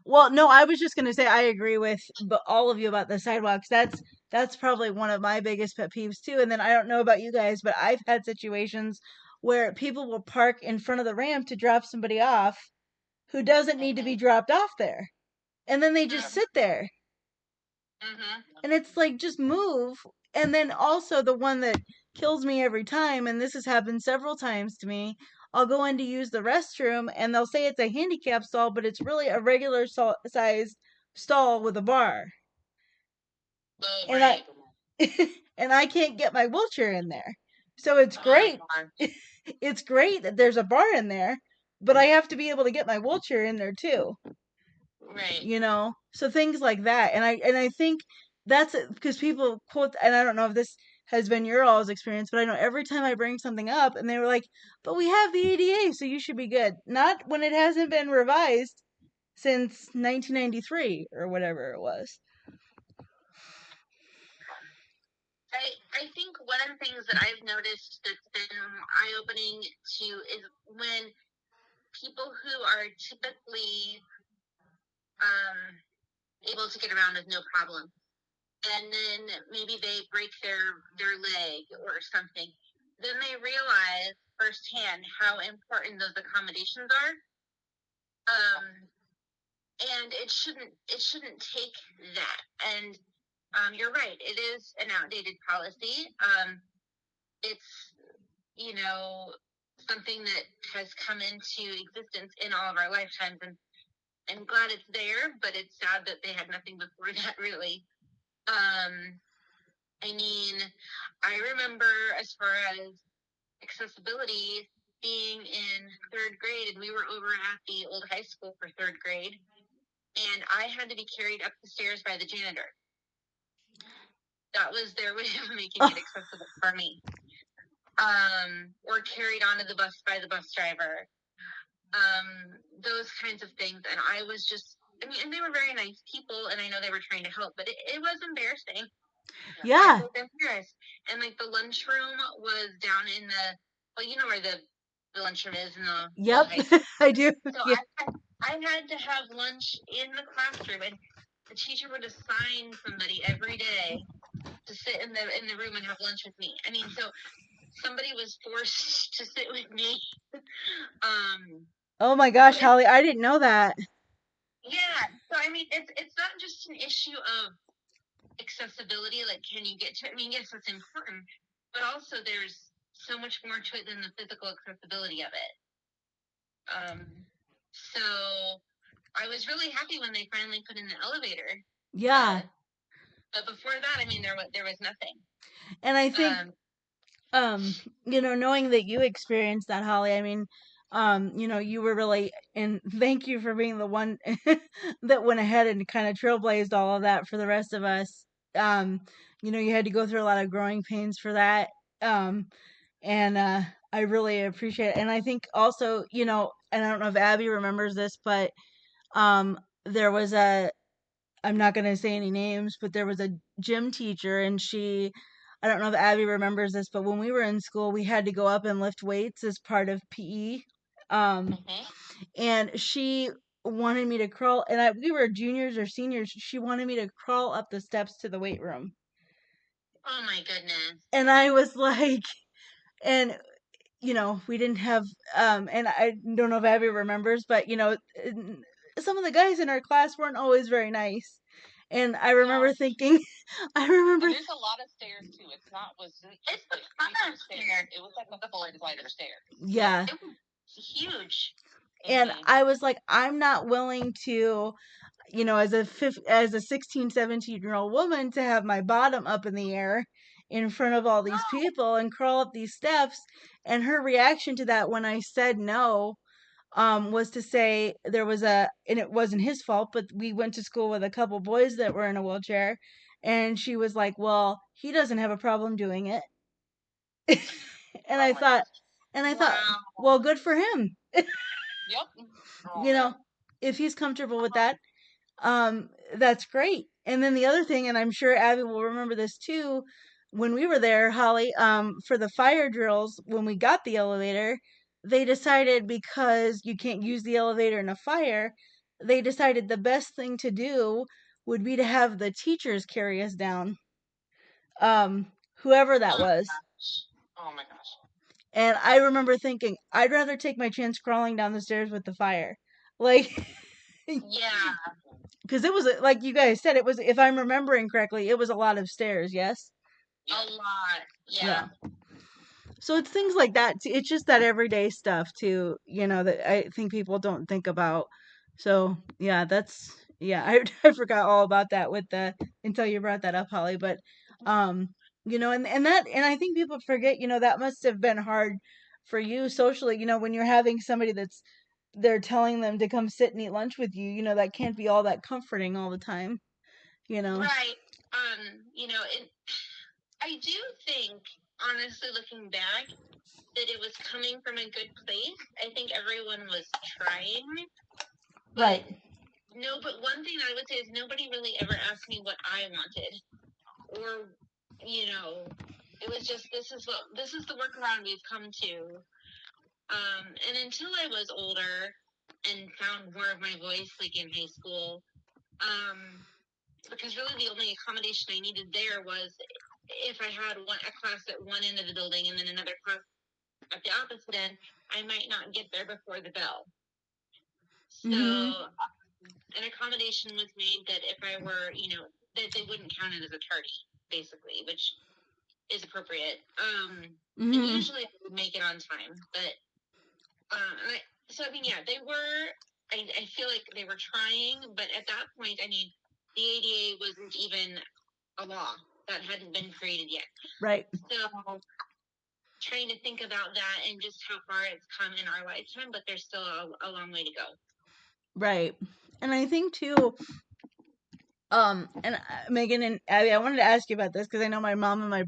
Well, no, I was just going to say I agree with all of you about the sidewalks. That's probably one of my biggest pet peeves too. And then I don't know about you guys, but I've had situations where people will park in front of the ramp to drop somebody off who doesn't need to be dropped off there. And then they just sit there. And it's like, just move. And then also the one that kills me every time, and this has happened several times to me, I'll go in to use the restroom and they'll say it's a handicap stall, but it's really a regular sized stall with a bar. And I and I can't get my wheelchair in there. So it's great. It's great that there's a bar in there, but I have to be able to get my wheelchair in there too. Right. So things like that. And I think that's because people quote, and I don't know if this has been your all's experience, but I know every time I bring something up and they were like, but we have the ADA, so you should be good. Not when it hasn't been revised since 1993 or whatever it was. I think one of the things that I've noticed that's been eye-opening too is when people who are typically able to get around with no problem, and then maybe they break their leg or something, then they realize firsthand how important those accommodations are. And it shouldn't take that. And you're right, it is an outdated policy. It's something that has come into existence in all of our lifetimes, and I'm glad it's there, but it's sad that they had nothing before that, really. I mean, I remember, as far as accessibility, being in third grade, and we were over at the old high school for third grade, and I had to be carried up the stairs by the janitor. That was their way of making it accessible for me. Or carried onto the bus by the bus driver. Those kinds of things. And I was just, and they were very nice people, and I know they were trying to help, but it was embarrassing. Yeah. I was embarrassed. And like the lunchroom was down in you know where the lunchroom is in the Yep. I do. So yeah. I had to have lunch in the classroom, and the teacher would assign somebody every day to sit in the room and have lunch with me. I mean, so somebody was forced to sit with me. Oh my gosh, Holly, I didn't know that. Yeah. So I mean, it's not just an issue of accessibility, like can you get to it? I mean, yes, it's important, but also there's so much more to it than the physical accessibility of it. So I was really happy when they finally put in the elevator. Yeah. But before that, I mean, there was nothing. And I think, knowing that you experienced that, Holly, I mean, you were really, and thank you for being the one that went ahead and kind of trailblazed all of that for the rest of us. You had to go through a lot of growing pains for that. And I really appreciate it. And I think also, and I don't know if Abby remembers this, but there was I'm not going to say any names, but there was a gym teacher, and I don't know if Abby remembers this, but when we were in school, we had to go up and lift weights as part of PE. And she wanted me to crawl, and we were juniors or seniors. She wanted me to crawl up the steps to the weight room. Oh my goodness. And I was like, and we didn't have, and I don't know if Abby remembers, but some of the guys in our class weren't always very nice. And I remember thinking, I remember, And there's a lot of stairs too. Wasn't just like three stairs. It was like a full flight of stairs. yeah. It was huge. And I was like, I'm not willing to, as a 16, 17-year-old woman, to have my bottom up in the air in front of all these people and crawl up these steps. And her reaction to that when I said no, was to say there was and it wasn't his fault, but we went to school with a couple boys that were in a wheelchair. And she was like, well, he doesn't have a problem doing it. And I thought, well, good for him. Yep. If he's comfortable with that, that's great. And then the other thing, and I'm sure Abby will remember this too, when we were there, Holly, for the fire drills, when we got the elevator, they decided, because you can't use the elevator in a fire, they decided the best thing to do would be to have the teachers carry us down. Whoever that was. Oh my gosh. And I remember thinking, I'd rather take my chance crawling down the stairs with the fire. Like, yeah. Because it was, like you guys said, it was, if I'm remembering correctly, it was a lot of stairs, yes? A lot. Yeah. So it's things like that. It's just that everyday stuff, too, that I think people don't think about. So, yeah, I forgot all about that until you brought that up, Holly. But, and I think people forget, that must have been hard for you socially, when you're having somebody they're telling them to come sit and eat lunch with you, that can't be all that comforting all the time, Right. I do think, honestly, looking back, that it was coming from a good place. I think everyone was trying. Right. No, but one thing I would say is nobody really ever asked me what I wanted. Or, it was just, this is the workaround we've come to. And until I was older and found more of my voice, like in high school, because really the only accommodation I needed there was if I had a class at one end of the building and then another class at the opposite end, I might not get there before the bell. So an accommodation was made that if I were, that they wouldn't count it as a tardy, basically, which is appropriate. And usually I would make it on time, but they were. I feel like they were trying, but at that point, I mean, the ADA wasn't even a law that hadn't been created yet. Right. So trying to think about that and just how far it's come in our lifetime, but there's still a long way to go. Right. And I think too, and Megan and Abby, I wanted to ask you about this because I know my mom and my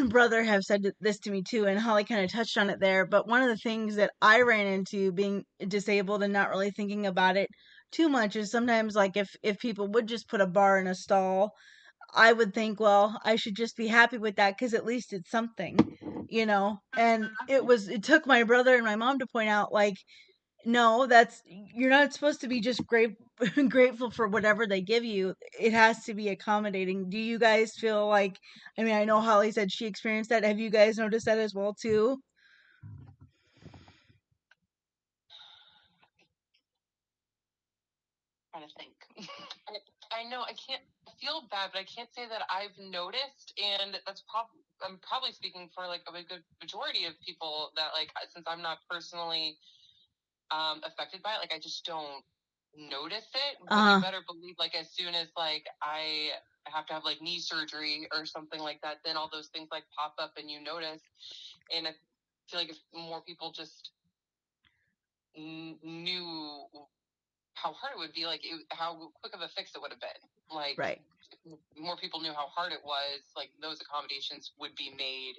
brother have said this to me too, and Holly kind of touched on it there. But one of the things that I ran into being disabled and not really thinking about it too much is sometimes, like, if people would just put a bar in a stall, I would think, well, I should just be happy with that because at least it's something, And it took my brother and my mom to point out, like, no, you're not supposed to be just grateful for whatever they give you. It has to be accommodating. Do you guys feel like, I mean, I know Holly said she experienced that. Have you guys noticed that as well too? Trying to think. I know I can't feel bad, but I can't say that I've noticed, and that's I'm probably speaking for like a good majority of people that, like, since I'm not personally affected by it, like, I just don't notice it. But you better believe, like, as soon as like I have to have like knee surgery or something like that, then all those things like pop up and you notice. And I feel like if more people just knew how hard it would be, like how quick of a fix it would have been. Like, right. If more people knew how hard it was, like those accommodations would be made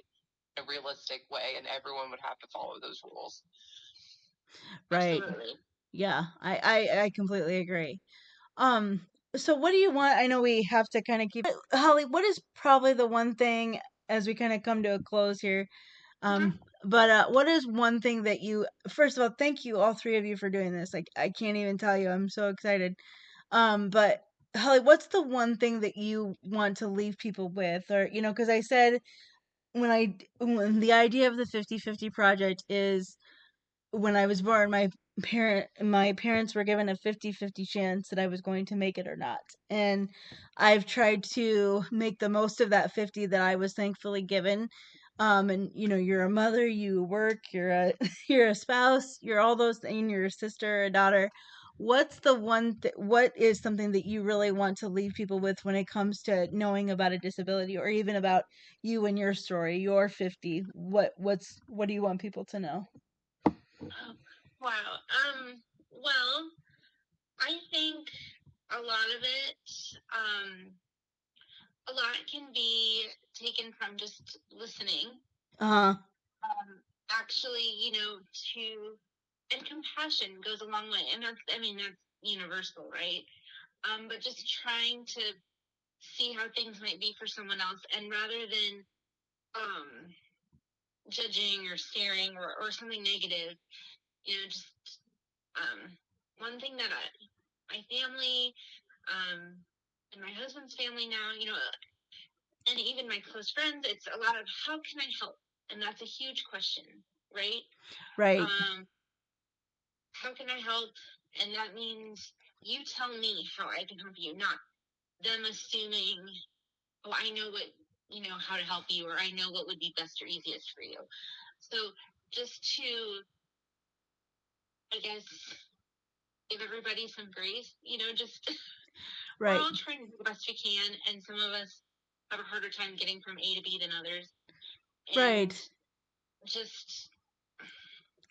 in a realistic way, and everyone would have to follow those rules. Right. Absolutely. Yeah, I completely agree. So what do you want? I know we have to kind of keep Holly, what is probably the one thing as we kind of come to a close here? But what is one thing that first of all, thank you all three of you for doing this. Like, I can't even tell you, I'm so excited. But Holly, what's the one thing that you want to leave people with? Or, because I said when the idea of the 50-50 project is when I was born, my parents were given a 50-50 chance that I was going to make it or not. And I've tried to make the most of that 50 that I was thankfully given. And you're a mother, you work, you're a you're a spouse, you're all those things, you're a sister, a daughter. What is something that you really want to leave people with when it comes to knowing about a disability, or even about you and your story, your 50? What do you want people to know? Oh, wow. Well, I think a lot of it, a lot can be taken from just listening. Uh-huh. Actually, to, and compassion goes a long way. And that's universal, right? But just trying to see how things might be for someone else, and rather than judging or staring or something negative, just one thing that my family, and my husband's family now, and even my close friends, it's a lot of how can I help? And that's a huge question, right? Right. How can I help? And that means you tell me how I can help you, not them assuming, oh, I know what, how to help you, or I know what would be best or easiest for you. So just to, I guess, give everybody some grace, just we're Right. all trying to do the best we can, and some of us have a harder time getting from A to B than others. And Right. just,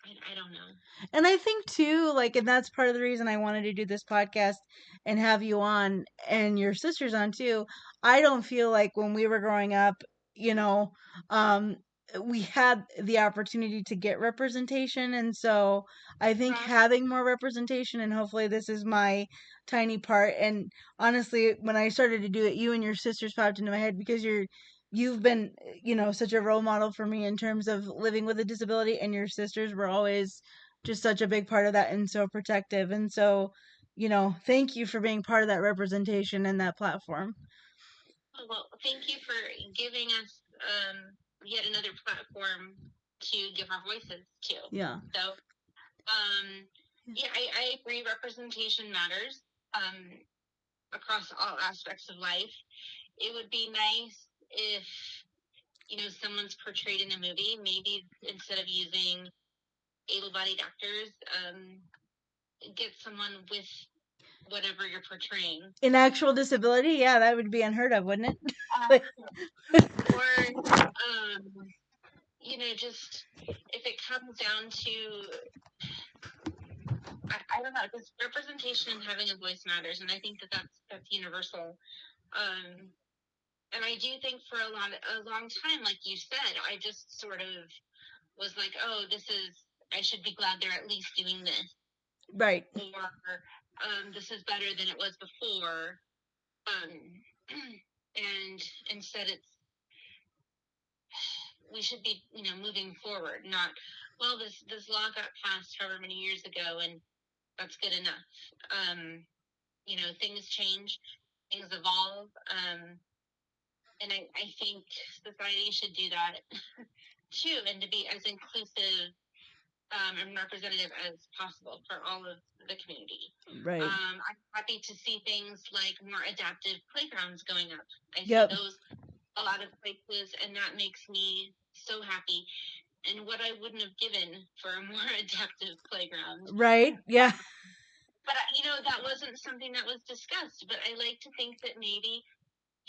I don't know. And I think too, like, and that's part of the reason I wanted to do this podcast and have you on and your sisters on too. I don't feel like when we were growing up, you know, um, we had the opportunity to get representation. And so I think having more representation, and hopefully this is my tiny part. And honestly, when I started to do it, you and your sisters popped into my head because you've been, such a role model for me in terms of living with a disability, and your sisters were always just such a big part of that and so protective. And so, thank you for being part of that representation and that platform. Well, thank you for giving us yet another platform to give our voices to. Yeah. So, yeah, I agree. Representation matters across all aspects of life. It would be nice if, someone's portrayed in a movie, maybe instead of using able-bodied actors, get someone with whatever you're portraying. In actual disability, yeah, that would be unheard of, wouldn't it? Or, just if it comes down to, I don't know, just representation and having a voice matters, and I think that's universal. And I do think for a long time, like you said, I just sort of was like, oh, I should be glad they're at least doing this. Right. Or this is better than it was before. And instead we should be, moving forward, not, well, this law got passed however many years ago and that's good enough. Things change, things evolve. And I think society should do that too, and to be as inclusive and representative as possible for all of the community. Right. I'm happy to see things like more adaptive playgrounds going up. I see Yep. those a lot of places, and that makes me so happy. And what I wouldn't have given for a more adaptive playground. Right. Yeah. But, that wasn't something that was discussed. But I like to think that maybe,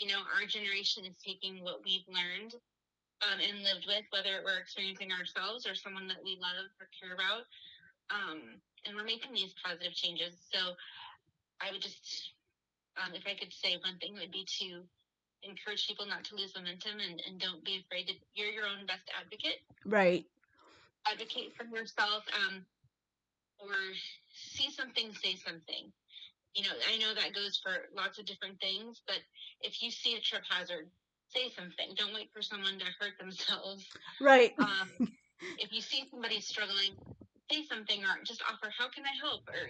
our generation is taking what we've learned and lived with, whether we're experiencing ourselves or someone that we love or care about. And we're making these positive changes. So I would just, if I could say one thing, would be to encourage people not to lose momentum, and don't be afraid that you're your own best advocate. Right. Advocate for yourself, or see something, say something. I know that goes for lots of different things, but if you see a trip hazard, say something. Don't wait for someone to hurt themselves. Right. If you see somebody struggling, say something, or just offer, how can I help? Or,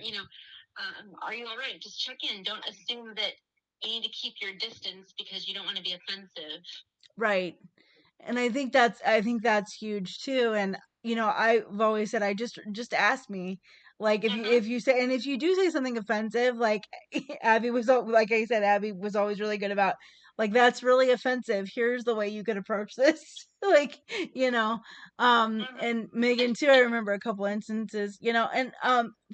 are you all right? Just check in. Don't assume that you need to keep your distance because you don't want to be offensive. Right. And I think that's huge too. And I've always said, I just ask me. Like if you say, and if you do say something offensive, like like I said, Abby was always really good about, like, that's really offensive. Here's the way you could approach this. Like, and Megan too, I remember a couple instances, and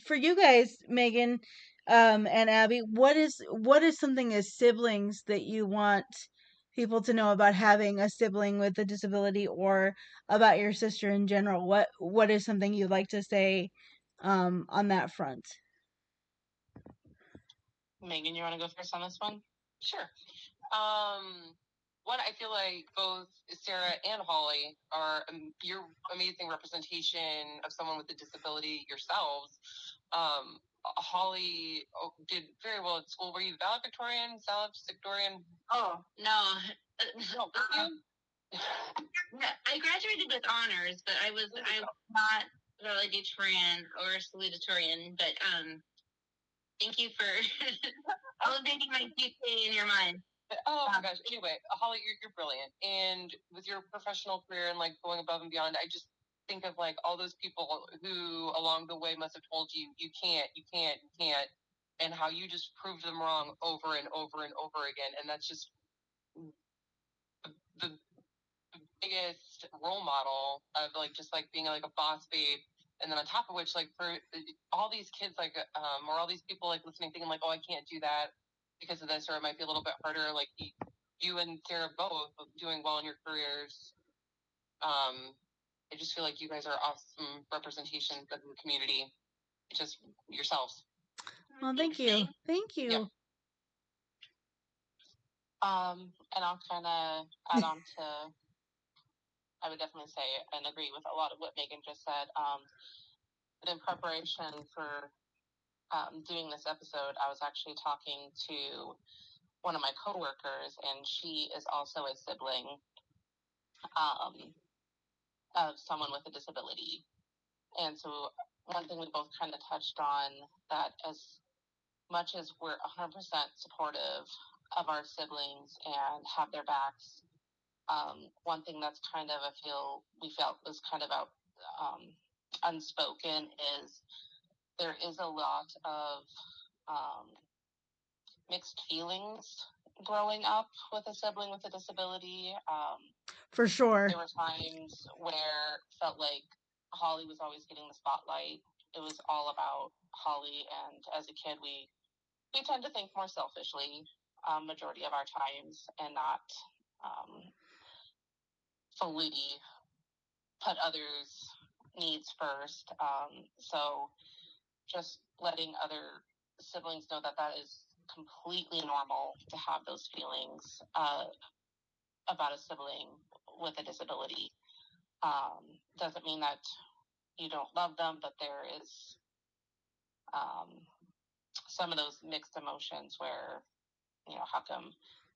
for you guys, Megan, and Abby, what is something as siblings that you want people to know about having a sibling with a disability, or about your sister in general? What is something you'd like to say on that front? Megan, you want to go first on this one? Sure. One, I feel like both Sarah and Holly are your amazing representation of someone with a disability yourselves. Holly did very well at school. Were you valedictorian, valedictorian? Oh, no. No, I graduated with honors, but I was not valedictorian or salutatorian. But thank you for elevating my GPA in your mind. Oh my gosh. Anyway, Holly, you're brilliant. And with your professional career and like going above and beyond, I just think of like all those people who along the way must have told you, you can't, and how you just proved them wrong over and over and over again. And that's just the biggest role model of like just like being like a boss babe. And then on top of which, like for all these kids, like or all these people like listening, thinking like, oh, I can't do that because of this, or it might be a little bit harder. Like you and Sarah both doing well in your careers. I just feel like you guys are awesome representations of the community, just yourselves. Well, thank you. Thank you. Yep. And I'll kind of add on to, I would definitely say and agree with a lot of what Megan just said. But in preparation for doing this episode, I was actually talking to one of my coworkers, and she is also a sibling of someone with a disability. And so one thing we both kind of touched on, that as much as we're 100% supportive of our siblings and have their backs, one thing that's kind of, we felt was kind of unspoken is there is a lot of mixed feelings growing up with a sibling with a disability. For sure. There were times where it felt like Holly was always getting the spotlight. It was all about Holly, and as a kid, we tend to think more selfishly majority of our times, and not fully put others' needs first. So just letting other siblings know that that is completely normal to have those feelings about a sibling with a disability. Doesn't mean that you don't love them, but there is some of those mixed emotions where, how come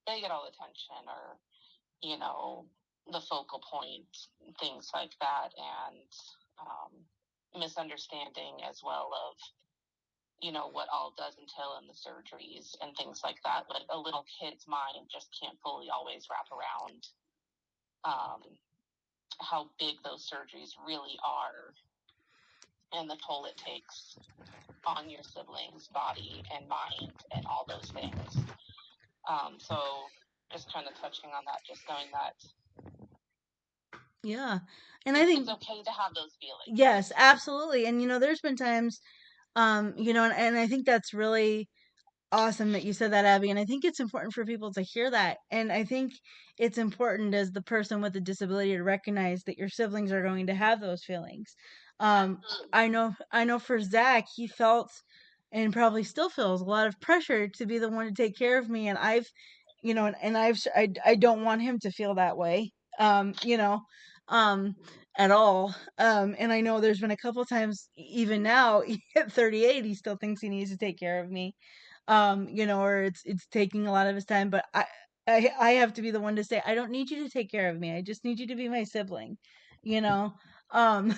they get all the attention, or, the focal point, things like that, and misunderstanding as well of, what all does entail in the surgeries and things like that. But a little kid's mind just can't fully always wrap around how big those surgeries really are and the toll it takes on your sibling's body and mind and all those things. So just kind of touching on that, just knowing that. Yeah. And I think it's okay to have those feelings. Yes, absolutely. And there's been times, and I think that's really awesome that you said that, Abby. And I think it's important for people to hear that. And I think it's important, as the person with a disability, to recognize that your siblings are going to have those feelings. I know for Zach, he felt, and probably still feels, a lot of pressure to be the one to take care of me. And I don't want him to feel that way. Um, at all. And I know there's been a couple times, even now, at 38, he still thinks he needs to take care of me. Or it's taking a lot of his time, but I have to be the one to say, I don't need you to take care of me. I just need you to be my sibling. You know. Um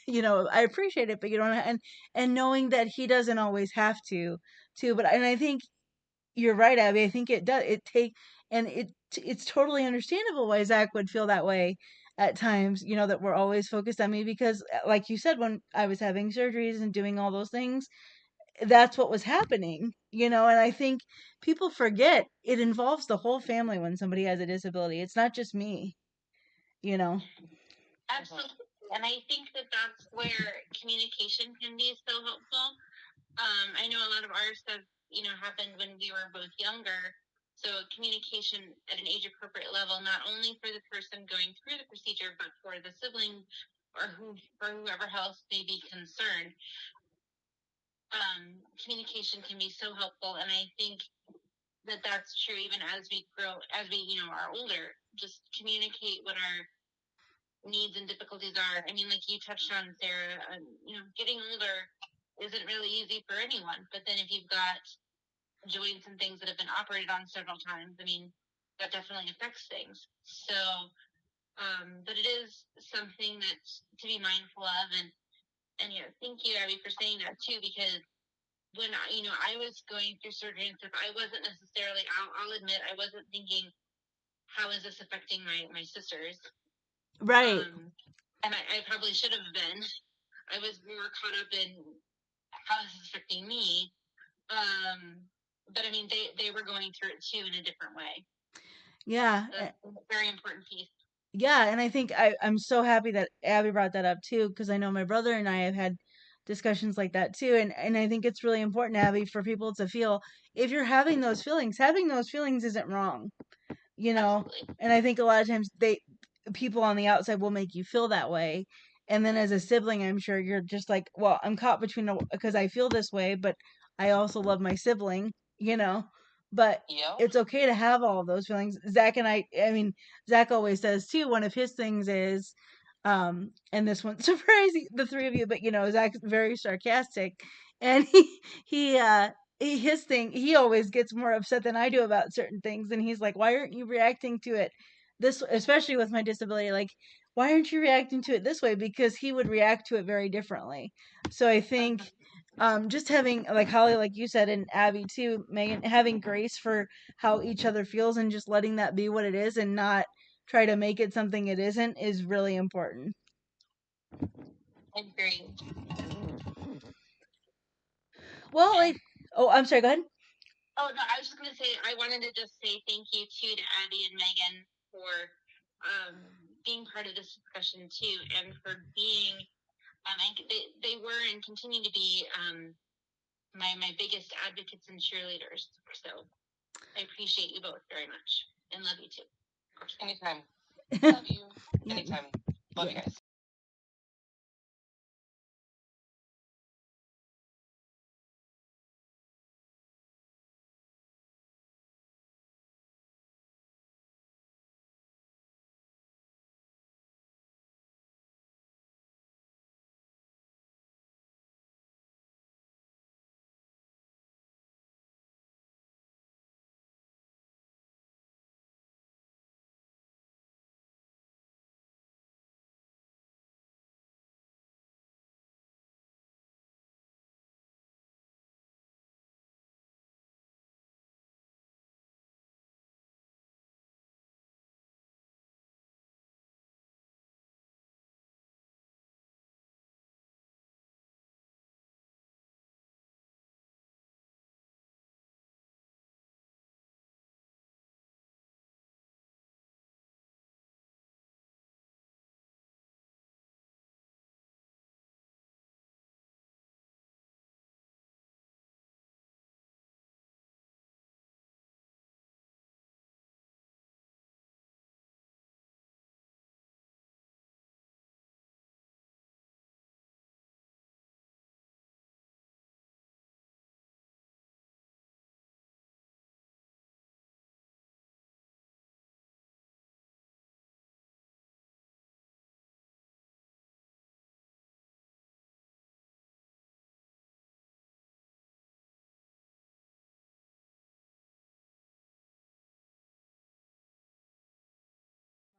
I appreciate it, but and knowing that he doesn't always have to, but and I think you're right, Abby. I think it does. It's totally understandable why Zach would feel that way at times. That we're always focused on me because, like you said, when I was having surgeries and doing all those things, that's what was happening. And I think people forget it involves the whole family when somebody has a disability. It's not just me. You know. Absolutely. And I think that that's where communication can be so helpful. I know a lot of our stuff, happened when we were both younger. So communication at an age appropriate level, not only for the person going through the procedure, but for the sibling or for whoever else may be concerned. Communication can be so helpful, and I think that that's true even as we grow, as we are older. Just communicate what our needs and difficulties are. I mean, like you touched on, Sarah, getting older isn't really easy for anyone. But then if you've got joints and things that have been operated on several times, I mean, that definitely affects things. So, but it is something that's to be mindful of. And thank you, Abby, for saying that too, because when I was going through surgery and stuff, I wasn't necessarily, I'll admit, I wasn't thinking, how is this affecting my sisters? Right. And I probably should have been. I was more caught up in how this is affecting me. But I mean, they were going through it too in a different way. Yeah. That's a very important piece. Yeah, and I think I'm so happy that Abby brought that up too, because I know my brother and I have had discussions like that too, and I think it's really important, Abby, for people to feel if you're having those feelings isn't wrong. Absolutely. And I think a lot of times people on the outside will make you feel that way, and then as a sibling, I'm sure you're just like, well, I'm caught between because I feel this way, but I also love my sibling. But Yep. it's okay to have all of those feelings. Zach and I mean, Zach always says too, one of his things is, and this one surprises the three of you, but Zach's very sarcastic, and he his thing, he always gets more upset than I do about certain things, and he's like, why aren't you reacting to it this, especially with my disability, like, why aren't you reacting to it this way? Because he would react to it very differently. So I think just having, like Holly, like you said, and Abby too, Megan, having grace for how each other feels and just letting that be what it is and not try to make it something it isn't is really important. I agree. Well, And, oh, I'm sorry, go ahead. oh no, I was just gonna say, I wanted to just say thank you too to Abby and Megan for being part of this discussion too, and for being and they were and continue to be my biggest advocates and cheerleaders. So I appreciate you both very much and love you too. Of course. Anytime. Love you. Anytime. Love you Yeah. guys.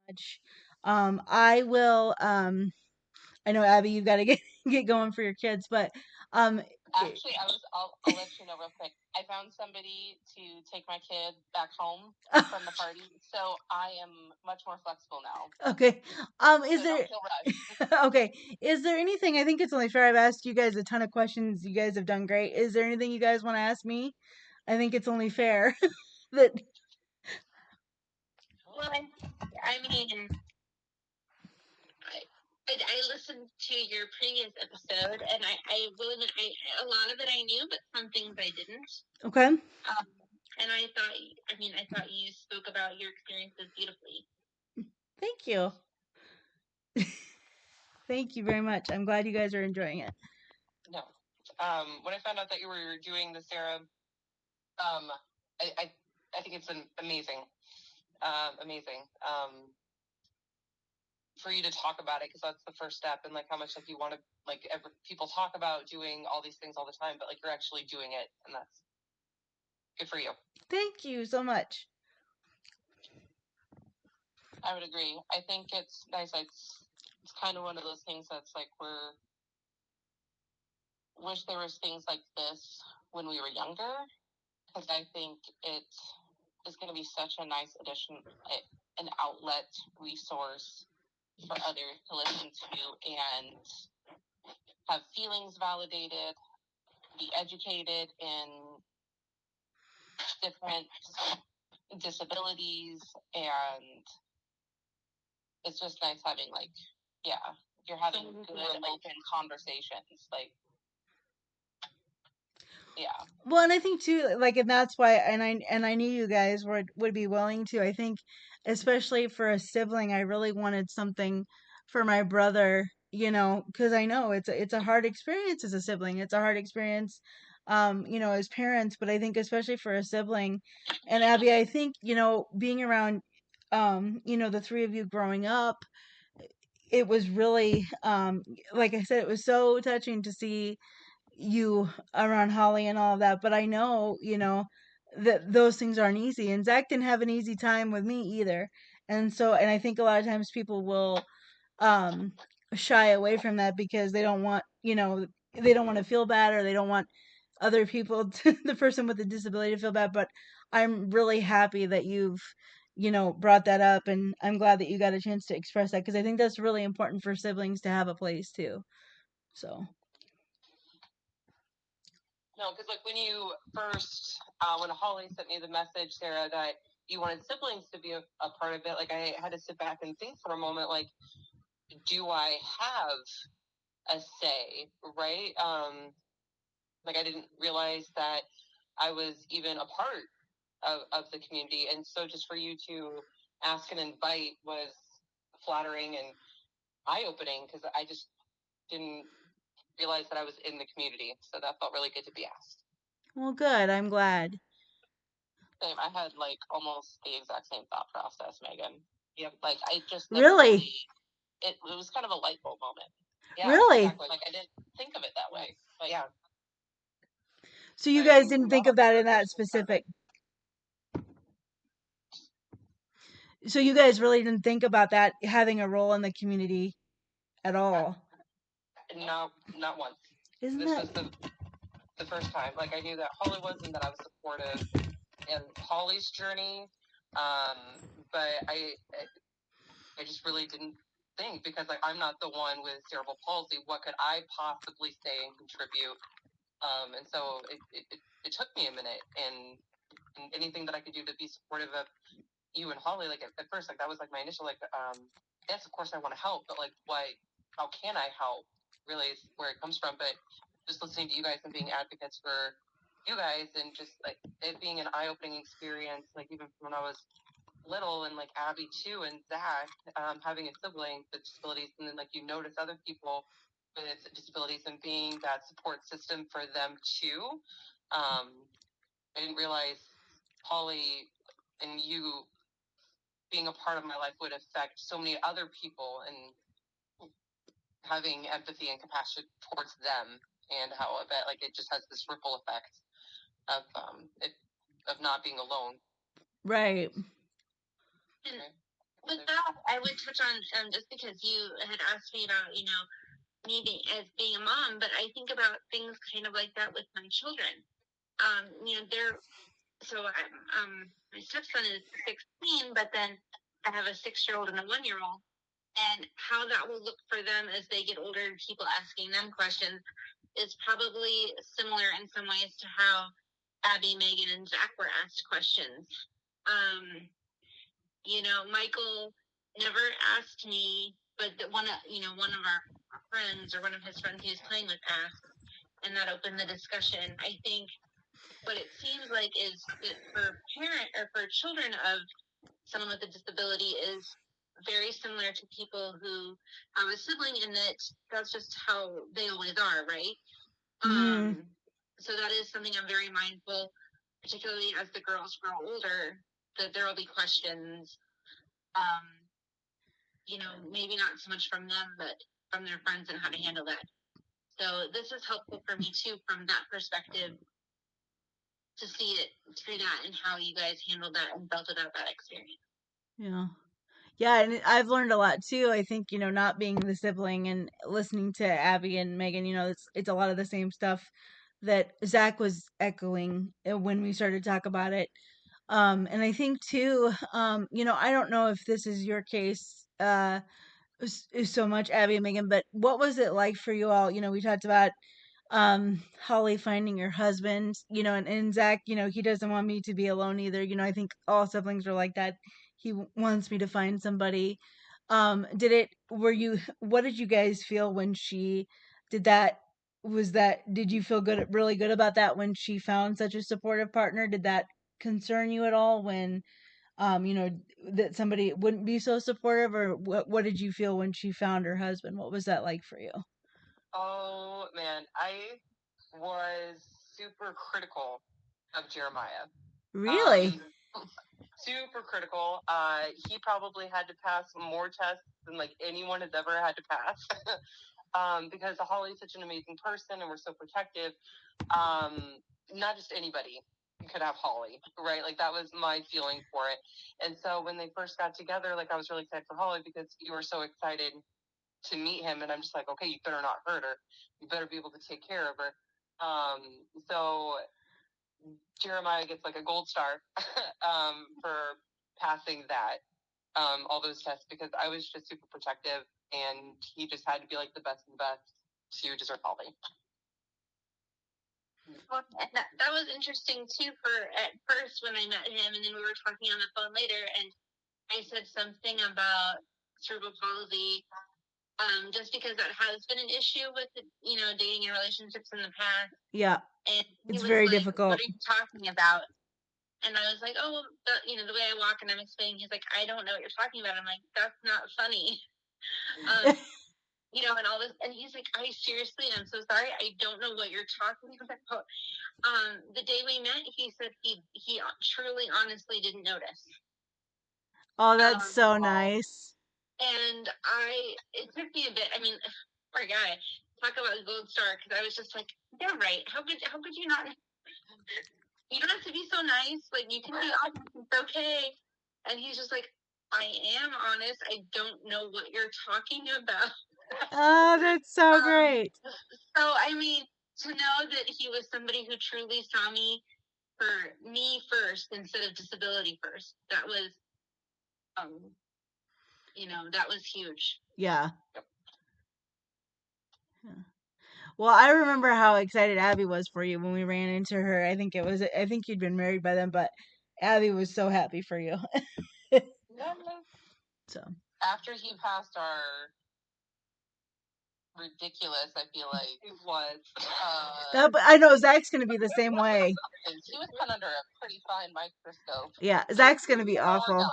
Much. I will. I know Abby, you've got to get get going for your kids, but Actually, I'll let you know real quick. I found somebody to take my kid back home from the party, so I am much more flexible now. Okay. Is So there don't feel rushed. okay? Is there anything? I think it's only fair. I've asked you guys a ton of questions. You guys have done great. Is there anything you guys want to ask me? I think it's only fair that. Well, I mean, I listened to your previous episode, and I will admit, a lot of it I knew, but some things I didn't. Okay. And I thought you spoke about your experiences beautifully. Thank you. Thank you very much. I'm glad you guys are enjoying it. No. When I found out that you were doing the Sarah, I think it's amazing. Amazing. For you to talk about it, because that's the first step, and like how much like you want to like people talk about doing all these things all the time, but like you're actually doing it, and that's good for you. Thank you so much. I would agree. I think it's nice. It's kind of one of those things that's like wish there was things like this when we were younger, because I think it is going to be such a nice addition, an outlet resource for others to listen to and have feelings validated, be educated in different disabilities, and it's just nice having like, yeah, you're having good open conversations, like, yeah. Well, and I think too, like, and that's why, and I knew you guys would be willing to. I think, especially for a sibling, I really wanted something for my brother. You know, because I know it's a hard experience as a sibling. It's a hard experience, you know, as parents. But I think especially for a sibling, and Abby, I think you know, being around, you know, the three of you growing up, it was really, like I said, it was so touching to see you around Holly and all of that. But I know, you know, that those things aren't easy. And Zach didn't have an easy time with me either. And so, and I think a lot of times people will um shy away from that because they don't want, you know, they don't want to feel bad, or they don't want other people to, the person with the disability to feel bad. But I'm really happy that you've, you know, brought that up, and I'm glad that you got a chance to express that, because I think that's really important for siblings to have a place too. So No, because like when you first, when Holly sent me the message, Sarah, that you wanted siblings to be a part of it, like I had to sit back and think for a moment, like, do I have a say, right? Like I didn't realize that I was even a part of the community, and so just for you to ask and invite was flattering and eye-opening, because I just didn't realize that I was in the community, so that felt really good to be asked. well, good. I'm glad. Same. I had like almost the exact same thought process, Megan. Yep. Like I just never Really? it was kind of a light bulb moment. Yeah, Really? exactly. Like I didn't think of it that way. But yeah. So you guys didn't think of that in that specific. So you guys really didn't think about that having a role in the community at all. No, not once. Isn't This that was the first time. Like I knew that Holly was, and that I was supportive in Holly's journey. But I just really didn't think, because like I'm not the one with cerebral palsy. What could I possibly say and contribute? And so it took me a minute, and anything that I could do to be supportive of you and Holly, like at first, like that was like my initial, like, yes, of course I want to help, but like, how can I help? Really is where it comes from. But just listening to you guys and being advocates for you guys, and just like it being an eye-opening experience, like even when I was little, and like Abby too, and Zach, having a sibling with disabilities, and then like you notice other people with disabilities and being that support system for them too. I didn't realize Holly and you being a part of my life would affect so many other people, and having empathy and compassion towards them, and how I bet like it just has this ripple effect of of not being alone. right? And with that, I would touch on, just because you had asked me about, you know, me as being a mom, but I think about things kind of like that with my children. My stepson is 16, but then I have a 6-year-old and a 1-year-old, and how that will look for them as they get older and people asking them questions is probably similar in some ways to how Abby, Megan, and Zach were asked questions. Michael never asked me, but one of our friends or one of his friends he was playing with asked, and that opened the discussion. I think what it seems like is that for children of someone with a disability is very similar to people who have a sibling, in that that's just how they always are, right? So that is something I'm very mindful, particularly as the girls grow older, that there will be questions, maybe not so much from them, but from their friends, and how to handle that. So this is helpful for me too, from that perspective, to see it through that and how you guys handled that and felt about that experience. Yeah. Yeah, and I've learned a lot too. I think, not being the sibling and listening to Abby and Megan, it's a lot of the same stuff that Zach was echoing when we started to talk about it. And I think too, I don't know if this is your case, so much, Abby and Megan, but what was it like for you all? We talked about Holly finding her husband, and Zach, he doesn't want me to be alone either. I think all siblings are like that. He wants me to find somebody. What did you guys feel when she did that? Did you feel really good about that when she found such a supportive partner? Did that concern you at all when, that somebody wouldn't be so supportive, or what did you feel when she found her husband? What was that like for you? Oh man, I was super critical of Jeremiah. Really? Super critical. He probably had to pass more tests than like anyone has ever had to pass. Because Holly's such an amazing person and we're so protective. Not just anybody could have Holly, right? Like that was my feeling for it. And so when they first got together, like I was really excited for Holly because you were so excited to meet him, and I'm just like, okay, you better not hurt her. You better be able to take care of her. So Jeremiah gets like a gold star for passing that, all those tests, because I was just super protective, and he just had to be like the best of the best to deserve Holly. Well, and that was interesting too. For at first when I met him, and then we were talking on the phone later, and I said something about cerebral palsy, just because that has been an issue with dating and relationships in the past. Yeah, and it's very like, difficult. What are you talking about? And I was like, oh, the way I walk, and I'm explaining. He's like, I don't know what you're talking about. I'm like, that's not funny. And all this, and he's like, I seriously, I'm so sorry, I don't know what you're talking about. The day we met, he said he truly, honestly didn't notice. Oh, that's so nice. And it took me a bit. I mean, poor guy. Talk about a gold star, because I was just like, they're right. How could you not? You don't have to be so nice. Like, you can be honest. It's okay. And he's just like, I am honest. I don't know what you're talking about. Oh, that's so great. So, I mean, to know that he was somebody who truly saw me for me first instead of disability first, that was, that was huge. Yeah. Well, I remember how excited Abby was for you when we ran into her. I think you'd been married by then, but Abby was so happy for you. So after he passed our ridiculous, I feel like it was. I know Zach's gonna be the same way. He was put under a pretty fine microscope. Yeah, Zach's gonna be awful.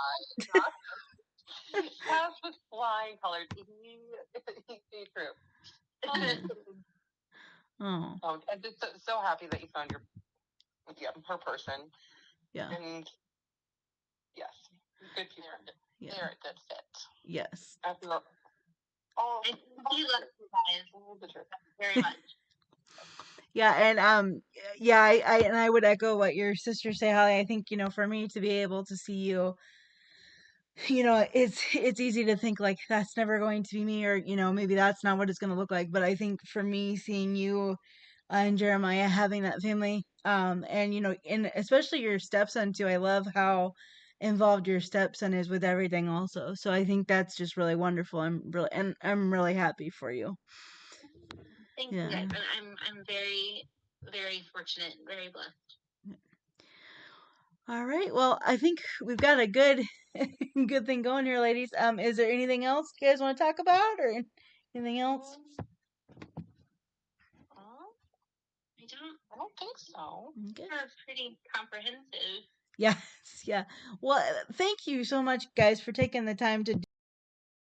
Cass was flying colors. He true. Oh. I'm just so happy that you found her person. Yeah. And yes, good people. Yeah. They're a good fit. Yes. He loves you guys very much. Yeah, and I would echo what your sisters say, Holly. I think, for me to be able to see you it's easy to think like that's never going to be me, or maybe that's not what it's going to look like. But I think for me, seeing you and Jeremiah having that family, and and especially your stepson too. I love how involved your stepson is with everything also. So I think that's just really wonderful. I'm really happy for you. Thank you guys. I'm very, very fortunate, very blessed. All right. Well, I think we've got a good good thing going here, ladies. Is there anything else you guys want to talk about, or anything else? I don't think so. Okay. That's pretty comprehensive. Yes, yeah. Well, thank you so much, guys, for taking the time to